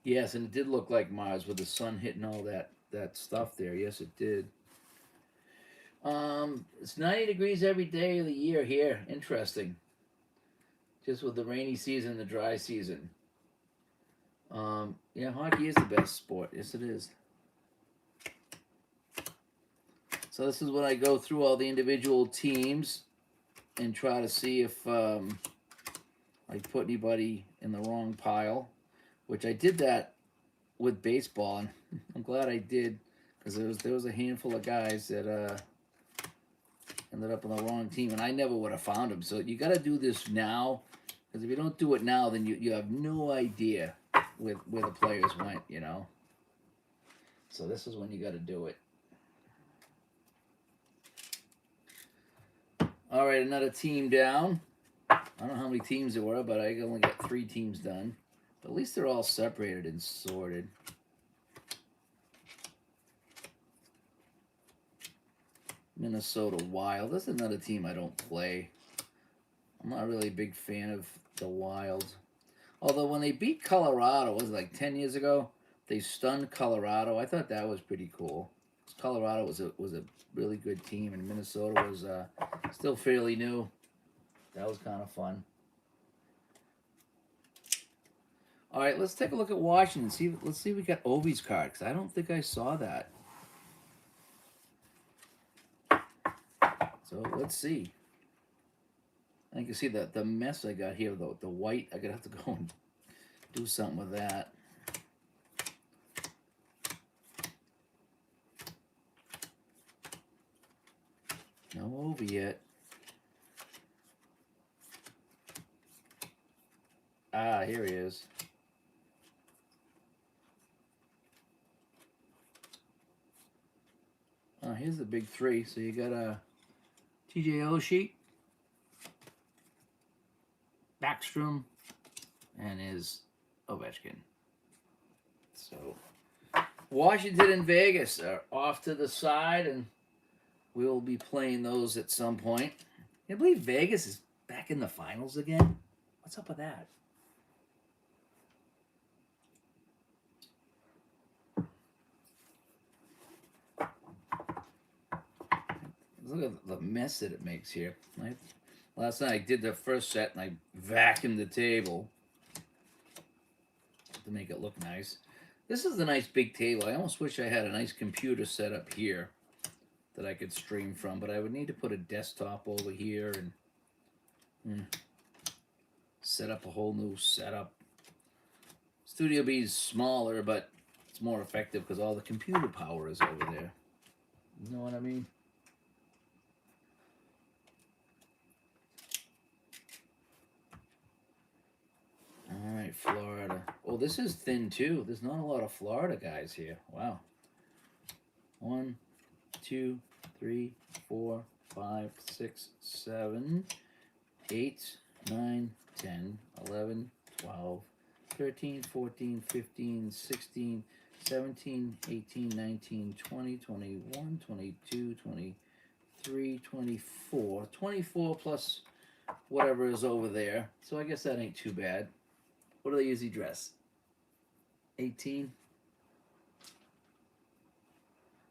Yes, and it did look like Mars with the sun hitting all that stuff there. Yes, it did. It's 90 degrees every day of the year here. Interesting. Just with the rainy season and the dry season. Yeah, hockey is the best sport. Yes, it is. So this is when I go through all the individual teams and try to see if I put anybody in the wrong pile, which I did that with baseball, and I'm glad I did because there was a handful of guys that ended up on the wrong team, and I never would have found them. So you got to do this now, because if you don't do it now, then you have no idea where the players went. So this is when you got to do it. All right, another team down. I don't know how many teams there were, but I only got 3 teams done. But at least they're all separated and sorted. Minnesota Wild. That's another team I don't play. I'm not really a big fan of the Wild. Although when they beat Colorado, was it like 10 years ago? They stunned Colorado. I thought that was pretty cool. Colorado was a really good team, and Minnesota was still fairly new. That was kind of fun. All right, let's take a look at Washington. Let's see if we got Ovi's card, because I don't think I saw that. So let's see. I can see the mess I got here, the white. I'm going to have to go and do something with that. No Ovi yet. Ah, here he is. Oh, here's the big 3. So you got a TJ Oshie, Backstrom, and his Ovechkin. So Washington and Vegas are off to the side, and we'll be playing those at some point. I believe Vegas is back in the finals again. What's up with that? Look at the mess that it makes here. Last night I did the first set and I vacuumed the table to make it look nice. This is a nice big table. I almost wish I had a nice computer set up here that I could stream from, but I would need to put a desktop over here and set up a whole new setup. Studio B is smaller, but it's more effective because all the computer power is over there. You know what I mean? All right, Florida. Oh, this is thin too. There's not a lot of Florida guys here. Wow. 1, 2, 3, 4, 5, 6, 7, 8, 9, 10, 11, 12, 13, 14, 15, 16, 17, 18, 19, 20, 21, 22, 23, 24. 24 plus whatever is over there. So I guess that ain't too bad. What do they usually dress? 18?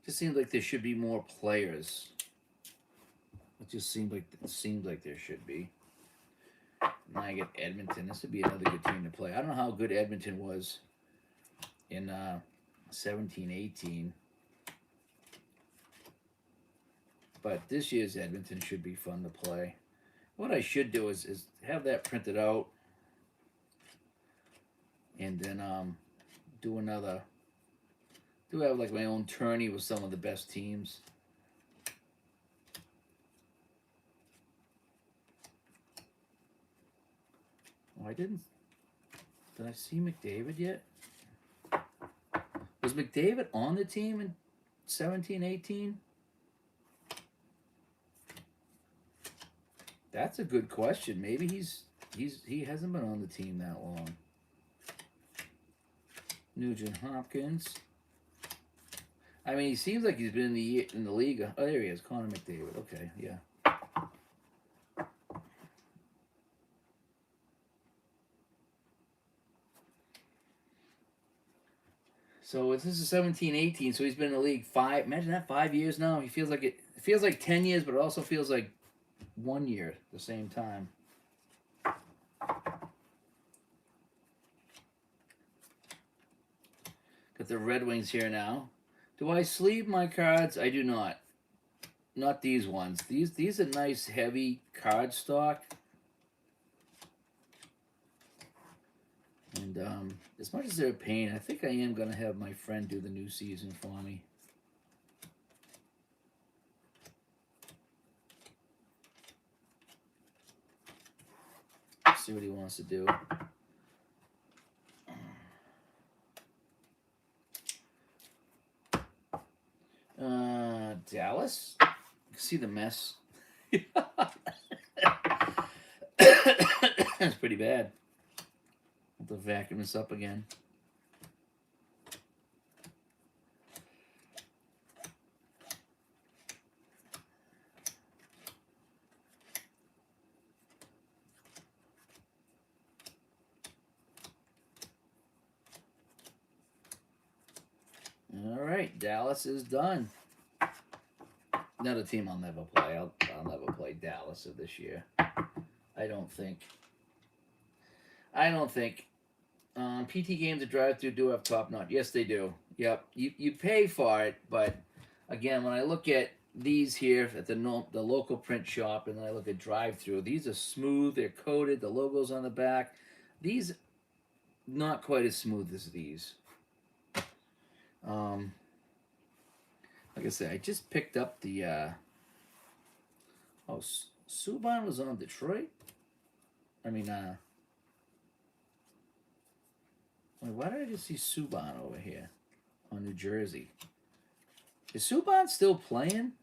Just seems like there should be more players. It just seems like there should be. Now I get Edmonton. This would be another good team to play. I don't know how good Edmonton was in 17-18. But this year's Edmonton should be fun to play. What I should do is have that printed out and then do have like my own tourney with some of the best teams. Oh, did I see McDavid yet? Was McDavid on the team in 17-18? That's a good question. Maybe he hasn't been on the team that long. Nugent Hopkins. I mean, he seems like he's been in the league. Oh, there he is, Connor McDavid. Okay, yeah. So this is 17, 18. So he's been in the league five. Imagine that, 5 years now. He feels like it feels like 10 years, but it also feels like 1 year at the same time. Got the Red Wings here now. Do I sleeve my cards? I do not. Not these ones. These are nice, heavy card stock. And as much as they're a pain, I think I am going to have my friend do the new season for me. See what he wants to do. Dallas. You can see the mess. That's pretty bad. Have to vacuum this up again. All right, Dallas is done. Another team I'll never play. I'll never play Dallas this year. I don't think. PT games at drive-through do have top notch. Yes, they do. Yep, you pay for it, but again, when I look at these here at the local print shop, and then I look at drive-through, these are smooth. They're coated. The logo's on the back. These not quite as smooth as these. Like I said, I just picked up the. Subban was on Detroit. I mean, wait, why did I just see Subban over here on New Jersey? Is Subban still playing?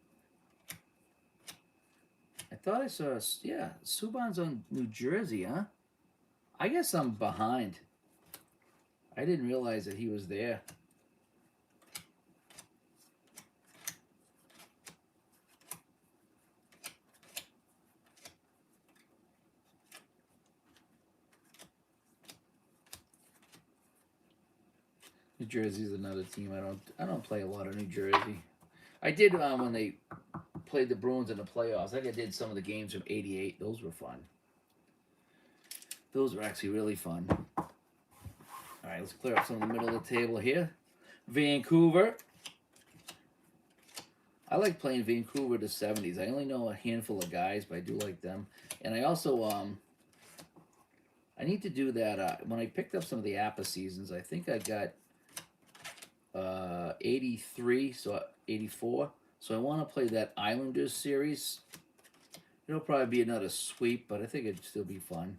I thought I saw. Yeah, Subban's on New Jersey, huh? I guess I'm behind. I didn't realize that he was there. New Jersey's another team. I don't play a lot of New Jersey. I did when they played the Bruins in the playoffs. I think I did some of the games from '88. Those were fun. Those were actually really fun. All right, let's clear up some of the middle of the table here. Vancouver. I like playing Vancouver the '70s. I only know a handful of guys, but I do like them. And I also I need to do that. When I picked up some of the APA seasons, I think I got 83, so 84. So I want to play that Islanders series. It'll probably be another sweep, but I think it'd still be fun.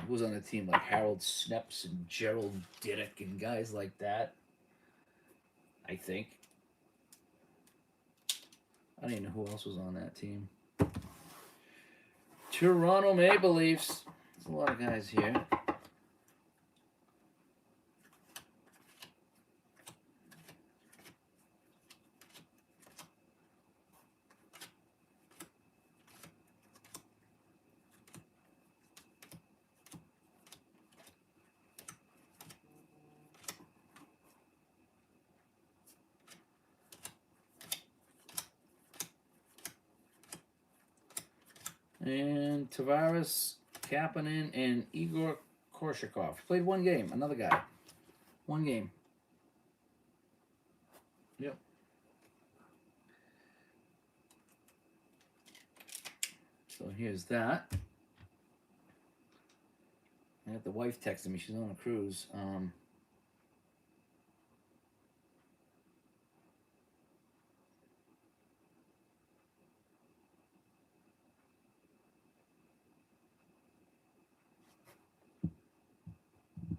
Who's on the team like Harold Sneps and Gerald Diddick and guys like that? I think. I don't even know who else was on that team. Toronto Maple Leafs. There's a lot of guys here. And Tavares, Kapanen, and Igor Korshakov. Played one game. Another guy. One game. Yep. So here's that. I got the wife texting me. She's on a cruise.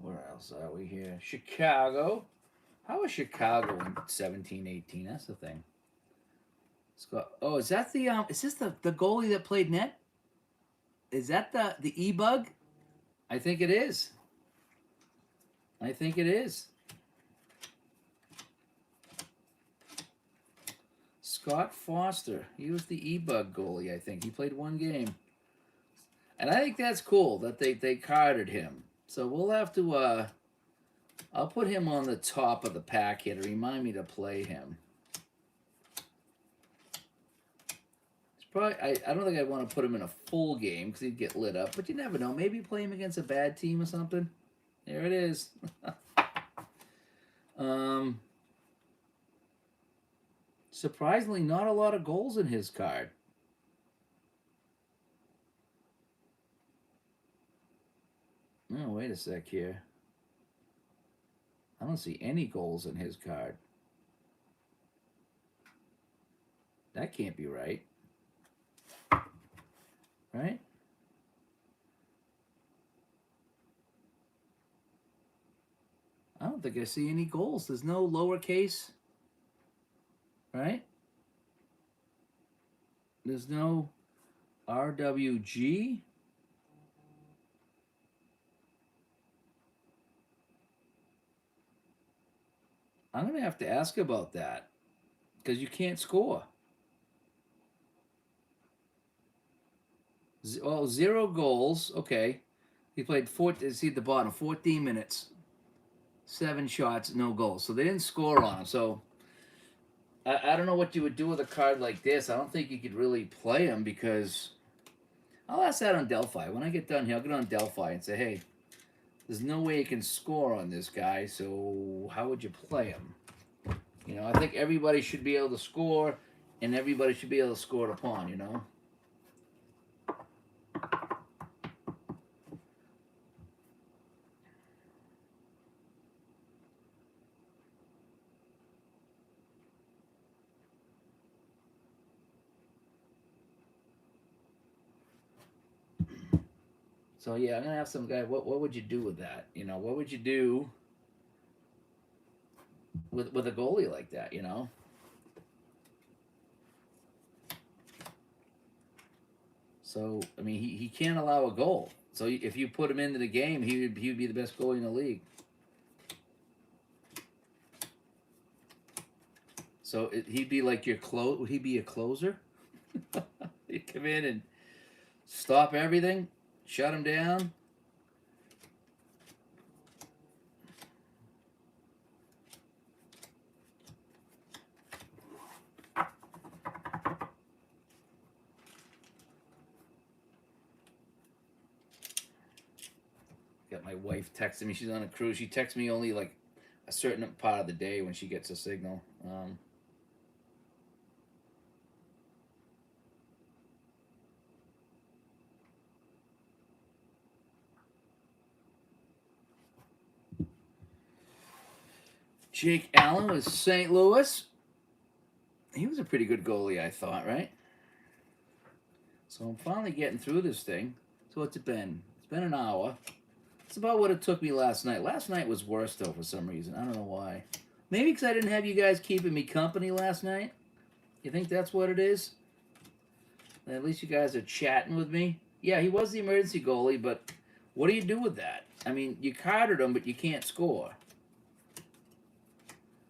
Where else are we here? Chicago. How was Chicago in 17, 18? That's the thing. Scott. Oh, is that the is this the goalie that played net? Is that the E-Bug? I think it is. I think it is. Scott Foster. He was the E-Bug goalie, I think. He played one game. And I think that's cool that they carded him. So we'll have to, I'll put him on the top of the pack here to remind me to play him. It's probably, I don't think I'd want to put him in a full game because he'd get lit up, but you never know. Maybe play him against a bad team or something. There it is. Surprisingly, not a lot of goals in his card. Oh, wait a sec here. I don't see any goals in his card. That can't be right. Right? I don't think I see any goals. There's no lowercase. Right? There's no RWG. I'm going to have to ask about that because you can't score. Oh, 0 goals. Okay. He played 14, see at the bottom, 14 minutes, 7 shots, no goals. So they didn't score on him. So I don't know what you would do with a card like this. I don't think you could really play him because I'll ask that on Delphi. When I get done here, I'll get on Delphi and say, hey, there's no way you can score on this guy, so how would you play him? You know, I think everybody should be able to score, and everybody should be able to score it upon, you know? So, yeah, I'm going to have some guy, what would you do with that? You know, what would you do with a goalie like that, you know? So, I mean, he can't allow a goal. So if you put him into the game, he would be the best goalie in the league. So he'd be like your would he be a closer? He'd come in and stop everything, shut him down. Got my wife texting me. She's on a cruise. She texts me only like a certain part of the day when she gets a signal. Jake Allen was St. Louis. He was a pretty good goalie, I thought, right? So I'm finally getting through this thing. So what's it been? It's been an hour. It's about what it took me last night. Last night was worse, though, for some reason. I don't know why. Maybe because I didn't have you guys keeping me company last night? You think that's what it is? At least you guys are chatting with me. Yeah, he was the emergency goalie, but what do you do with that? I mean, you carded him, but you can't score.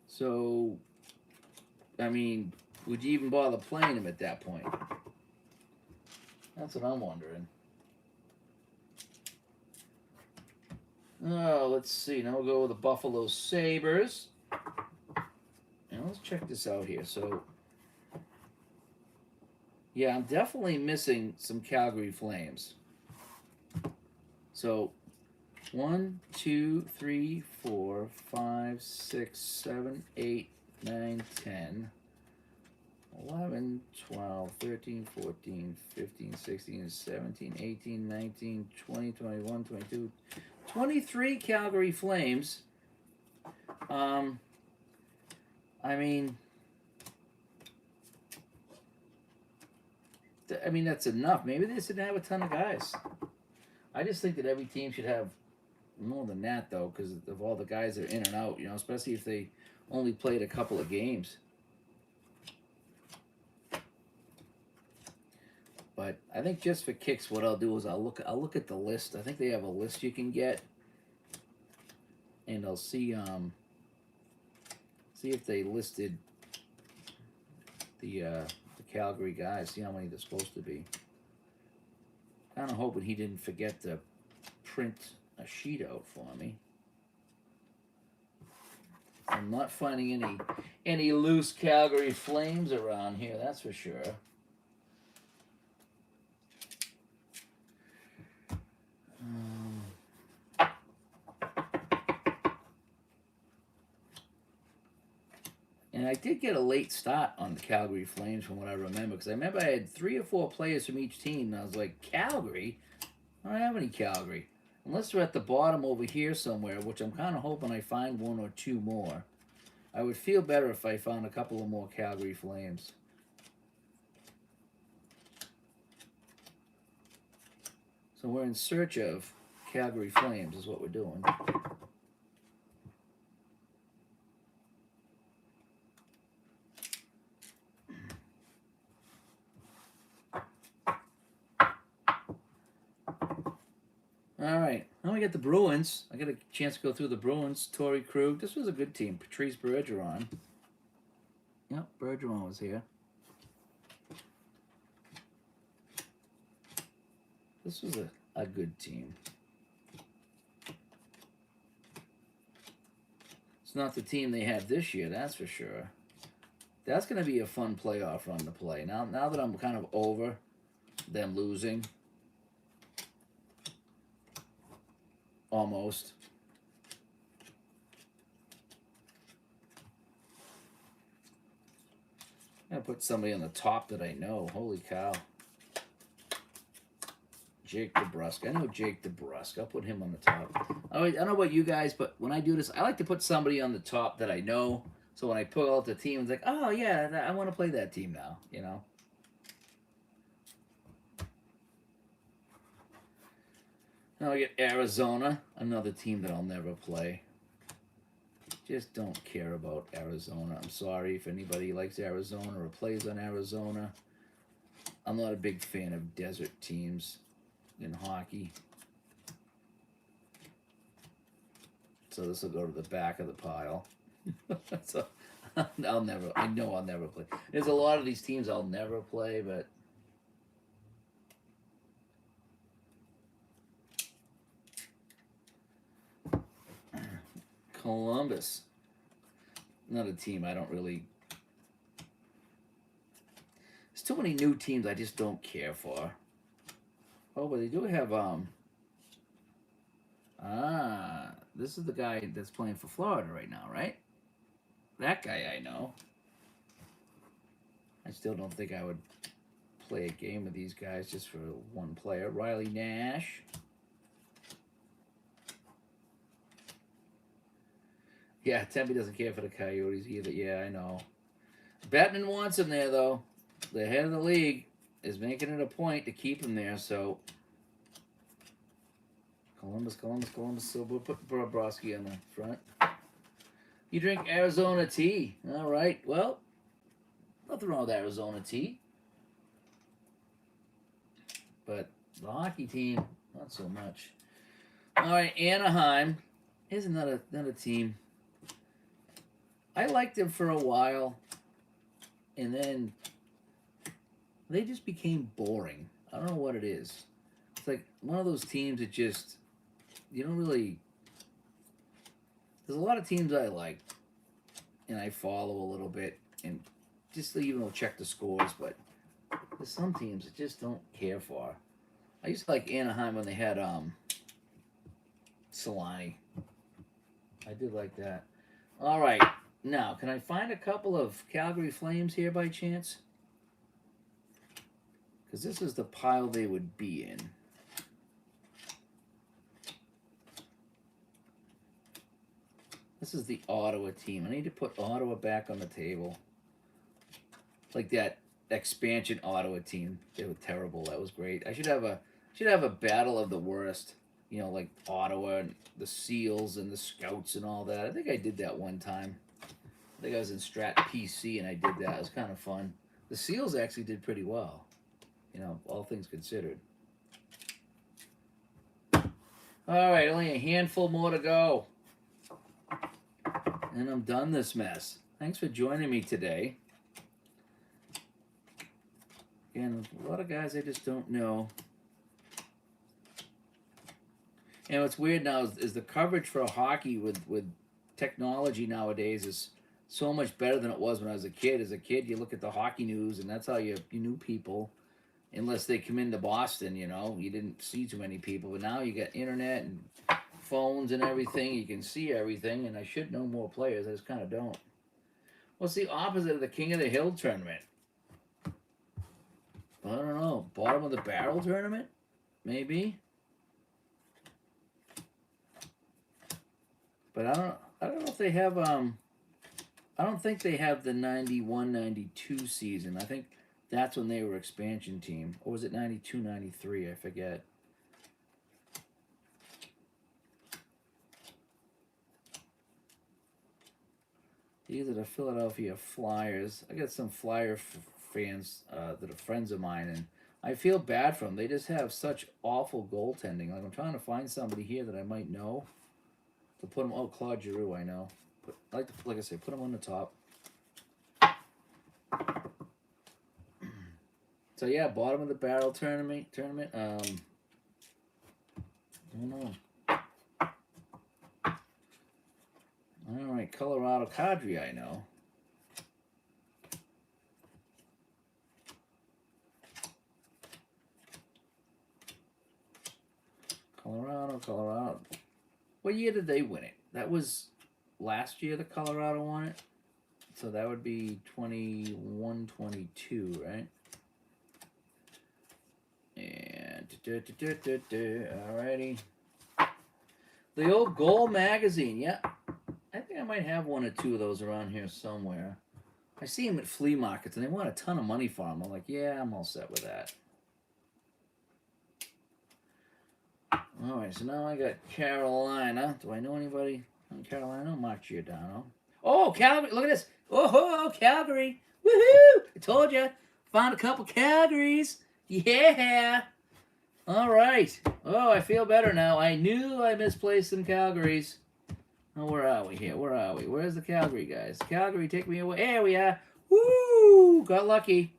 So, I mean, would you even bother playing him at that point? That's what I'm wondering. Oh, let's see. Now we'll go with the Buffalo Sabres. And let's check this out here. So, yeah, I'm definitely missing some Calgary Flames. So, 1, 2, 3, 4, 5, 6, 7, 8, 9, 10, 11, 12, 13, 14, 15, 16, 17, 18, 19, 20, 21, 22, 23 Calgary Flames. I mean, that's enough. Maybe they just didn't have a ton of guys. I just think that every team should have more than that, though, because of all the guys that are in and out, you know, especially if they only played a couple of games. But I think just for kicks, what I'll do is I'll look at the list. I think they have a list you can get, and I'll see if they listed the Calgary guys. See how many there's supposed to be. Kind of hoping he didn't forget to print a sheet out for me. I'm not finding any loose Calgary Flames around here, that's for sure. And I did get a late start on the Calgary Flames from what I remember, because I remember I had 3 or 4 players from each team, and I was like, Calgary? I don't have any Calgary. Unless they're at the bottom over here somewhere, which I'm kind of hoping I find 1 or 2 more. I would feel better if I found a couple of more Calgary Flames. So we're in search of Calgary Flames is what we're doing. All right, now we got the Bruins. I got a chance to go through the Bruins. Torrey Krug. This was a good team. Patrice Bergeron. Yep, Bergeron was here. This was a good team. It's not the team they had this year, that's for sure. That's going to be a fun playoff run to play. Now that I'm kind of over them losing. Almost. I'm going to put somebody on the top that I know. Holy cow. Jake DeBrusk. I know Jake DeBrusk. I'll put him on the top. I don't know about you guys, but when I do this, I like to put somebody on the top that I know. So when I pull out the team, it's like, oh, yeah, I want to play that team now, you know? Now I get Arizona, another team that I'll never play. Just don't care about Arizona. I'm sorry if anybody likes Arizona or plays on Arizona. I'm not a big fan of desert teams in hockey. So this will go to the back of the pile. So I know I'll never play. There's a lot of these teams I'll never play, but Columbus. Not a team I don't really. There's too many new teams I just don't care for. Oh, but they do have this is the guy that's playing for Florida right now, right? That guy I know. I still don't think I would play a game with these guys just for one player. Riley Nash. Yeah, Tempe doesn't care for the Coyotes either. Yeah, I know. Bettman wants him there, though. The head of the league is making it a point to keep him there, so... Columbus. So we'll put Bobrovsky on the front. You drink Arizona tea. All right. Well, nothing wrong with Arizona tea. But the hockey team, not so much. All right, Anaheim. Here's another team. I liked them for a while, and then they just became boring. I don't know what it is. It's like one of those teams that just, you don't really... There's a lot of teams I like, and I follow a little bit, and just even check the scores, but there's some teams I just don't care for. I used to like Anaheim when they had Solani. I did like that. All right. Now, can I find a couple of Calgary Flames here by chance? Because this is the pile they would be in. This is the Ottawa team. I need to put Ottawa back on the table. Like that expansion Ottawa team. They were terrible. That was great. I should have a battle of the worst. You know, like Ottawa and the Seals and the Scouts and all that. I think I did that one time. I think I was in Strat PC and I did that. It was kind of fun. The Seals actually did pretty well. You know, all things considered. All right, only a handful more to go. And I'm done this mess. Thanks for joining me today. Again, a lot of guys I just don't know. And what's weird now is the coverage for hockey with technology nowadays is so much better than it was when I was a kid. As a kid, you look at the hockey news, and that's how you knew people, unless they come into Boston. You know, you didn't see too many people. But now you got internet and phones and everything. You can see everything, and I should know more players. I just kind of don't. What's the opposite of the King of the Hill tournament? I don't know. Bottom of the barrel tournament, maybe. But I don't know if they have I don't think they have the 91-92 season. I think that's when they were expansion team. Or was it 92-93? I forget. These are the Philadelphia Flyers. I got some Flyer fans that are friends of mine, and I feel bad for them. They just have such awful goaltending. Like, I'm trying to find somebody here that I might know to put them. Oh, Claude Giroux, I know. Like I said, put them on the top. So yeah, bottom of the barrel tournament. I don't know. All right, Colorado Cadre, I know. Colorado. What year did they win it? That was last year the Colorado won it. So that would be 21-22, right? And alrighty. The old Goal magazine, yeah. I think I might have one or two of those around here somewhere. I see them at flea markets, and they want a ton of money for them. I'm like, yeah, I'm all set with that. All right, so now I got Carolina. Do I know anybody in Carolina? Mark Giordano. Oh, Calgary! Look at this. Oh, Calgary! Woohoo! I told you. Found a couple Calgarys. Yeah. All right. Oh, I feel better now. I knew I misplaced some Calgarys. Oh, where are we here? Where are we? Where's the Calgary guys? Calgary, take me away. There we are. Woo! Got lucky.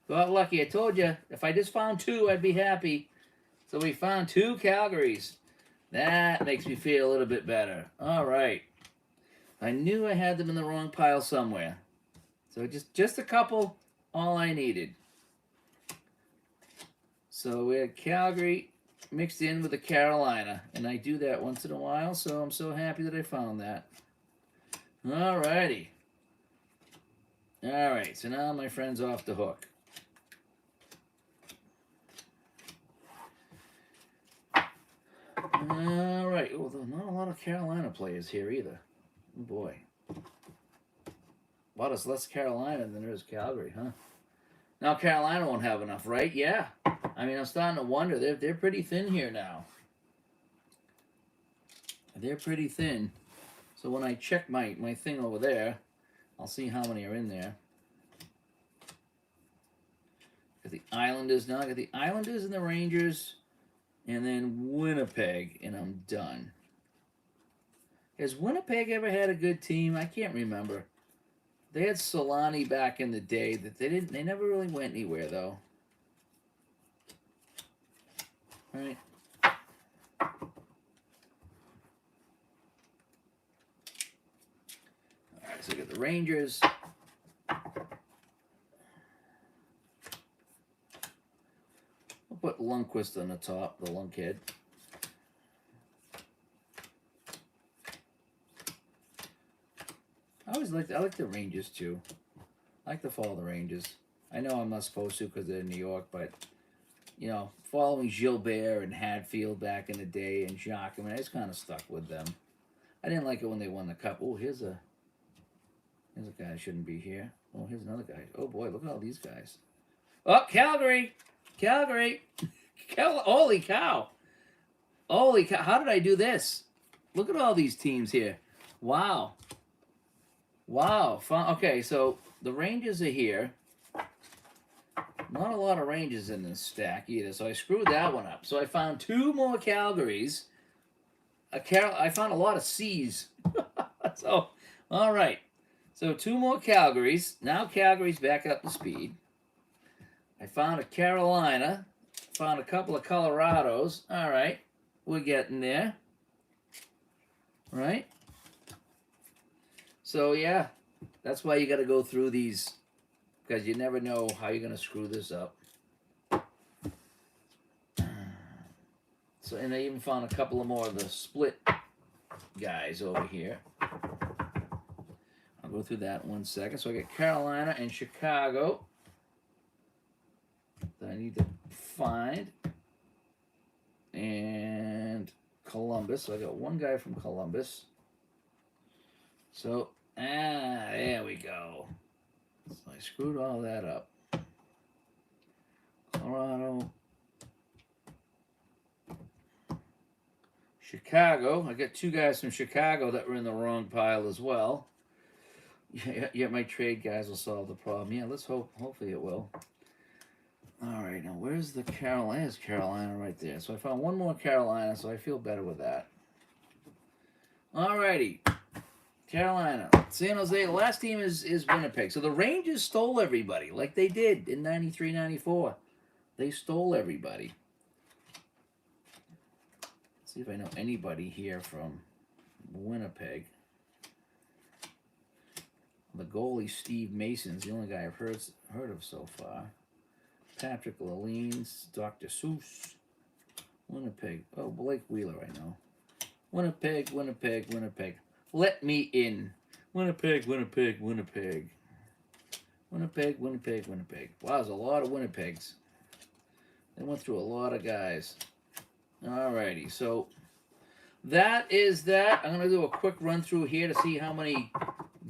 Got lucky. I told you, if I just found two, I'd be happy. So we found two Calgarys. That makes me feel a little bit better. All right. I knew I had them in the wrong pile somewhere. So just a couple, all I needed. So we had Calgary mixed in with the Carolina, and I do that once in a while, so I'm so happy that I found that. Alrighty. Alright, so now my friend's off the hook. Alright, well, there's not a lot of Carolina players here either. Oh boy. Well, there's less Carolina than there is Calgary, huh? Now Carolina won't have enough, right? Yeah. I mean, I'm starting to wonder. They're pretty thin here now. They're pretty thin. So when I check my thing over there, I'll see how many are in there. Got the Islanders now. I got the Islanders and the Rangers, and then Winnipeg, and I'm done. Has Winnipeg ever had a good team? I can't remember. They had Solani back in the day. That they never really went anywhere though. All right. All right, so we got the Rangers. We'll put Lundqvist on the top, the lunkhead. I like the Rangers too. I like to follow the Rangers. I know I'm not supposed to because they're in New York, but you know, following Gilbert and Hadfield back in the day and Jacques, I mean, I just kind of stuck with them. I didn't like it when they won the cup. Oh, here's a guy that shouldn't be here. Oh, here's another guy. Oh boy, look at all these guys. Oh, Calgary! Holy cow! Holy cow! How did I do this? Look at all these teams here. Wow. Okay, so the Rangers are here. Not a lot of Rangers in this stack either, so I screwed that one up. So I found two more Calgarys. I found a lot of C's. So, all right. So two more Calgarys. Now Calgary's back up to speed. I found a Carolina. Found a couple of Colorados. All right. we're getting there. Right? So, yeah, that's why you got to go through these, because you never know how you're going to screw this up. So, and I even found a couple of more of the split guys over here. I'll go through that in 1 second. So I got Carolina and Chicago that I need to find. And Columbus. So I got one guy from Columbus. So, there we go. So I screwed all that up. Colorado. Chicago. I got two guys from Chicago that were in the wrong pile as well. Yeah, my trade guys will solve the problem. Yeah, let's hope. Hopefully it will. All right, now where's the Carolina? There's Carolina right there. So I found one more Carolina, so I feel better with that. All righty. Carolina. San Jose. The last team is Winnipeg. So the Rangers stole everybody like they did in 93, 94. They stole everybody. Let's see if I know anybody here from Winnipeg. The goalie, Steve Mason's the only guy I've heard of so far. Patrick Lalines, Dr. Seuss. Winnipeg. Oh, Blake Wheeler, I know. Winnipeg, Winnipeg, Winnipeg. Let me in. Winnipeg, Winnipeg, Winnipeg. Winnipeg, Winnipeg, Winnipeg. Wow, there's a lot of Winnipegs. They went through a lot of guys. Alrighty, so that is that. I'm going to do a quick run through here to see how many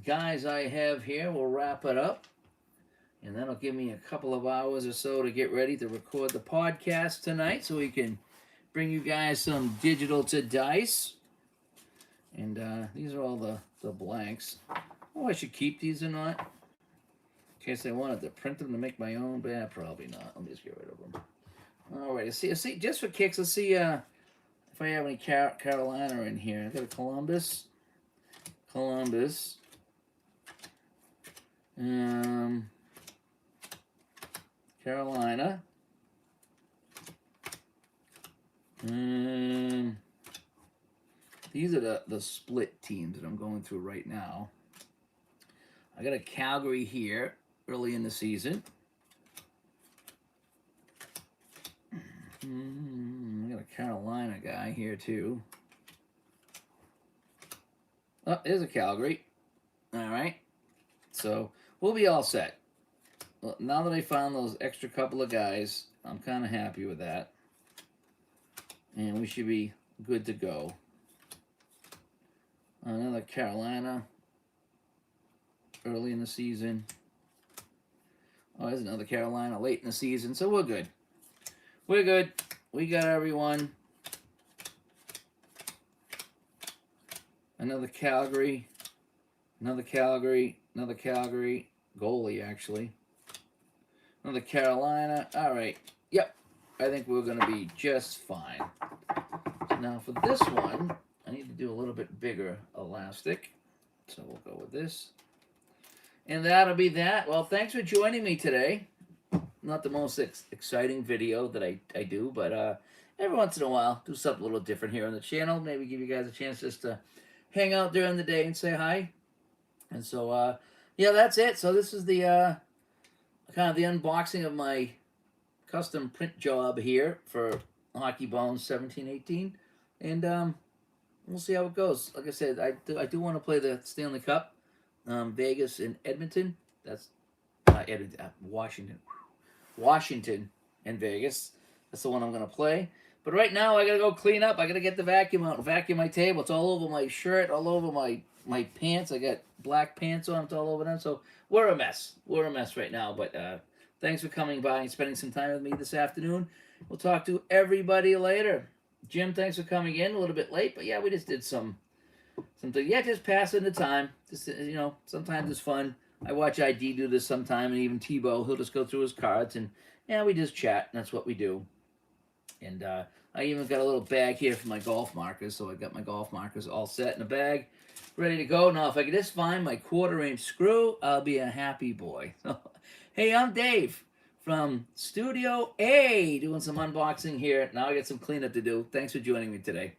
guys I have here. We'll wrap it up. And that'll give me a couple of hours or so to get ready to record the podcast tonight so we can bring you guys some digital to dice. And these are all the blanks. Oh, I should keep these or not? In case I wanted to print them to make my own. But probably not. Let me just get rid of them. All right. Let's see, just for kicks, let's see if I have any Carolina in here. I got a Columbus. Carolina. These are the split teams that I'm going through right now. I got a Calgary here early in the season. I got a Carolina guy here too. Oh, there's a Calgary. All right. So we'll be all set. Well, now that I found those extra couple of guys, I'm kind of happy with that. And we should be good to go. Another Carolina early in the season. Oh, there's another Carolina late in the season. So we're good. We're good. We got everyone. Another Calgary. Another Calgary. Another Calgary. Goalie, actually. Another Carolina. All right. Yep. I think we're going to be just fine. So now for this one, I need to do a little bit bigger elastic. So we'll go with this. And that'll be that. Well, thanks for joining me today. Not the most exciting video that I do, but every once in a while, do something a little different here on the channel. Maybe give you guys a chance just to hang out during the day and say hi. And so, yeah, that's it. So this is the kind of the unboxing of my custom print job here for Hockey Bones 17-18. And we'll see how it goes. Like I said, I do want to play the Stanley Cup. Vegas and Edmonton. That's Washington and Vegas. That's the one I'm going to play. But right now, I got to go clean up. I got to get the vacuum out and vacuum my table. It's all over my shirt, all over my pants. I got black pants on. It's all over them. So we're a mess. We're a mess right now. But thanks for coming by and spending some time with me this afternoon. We'll talk to everybody later. Jim, thanks for coming in a little bit late. But yeah, we just did something. Yeah, just passing the time. Just, you know, sometimes it's fun. I watch ID do this sometime, and even Tebow, he'll just go through his cards, and yeah, we just chat, and that's what we do. And I even got a little bag here for my golf markers, so I got my golf markers all set in a bag, ready to go. Now, if I could just find my 1/4-inch screw, I'll be a happy boy. Hey, I'm Dave from Studio A, doing some unboxing here. Now I got some cleanup to do. Thanks for joining me today.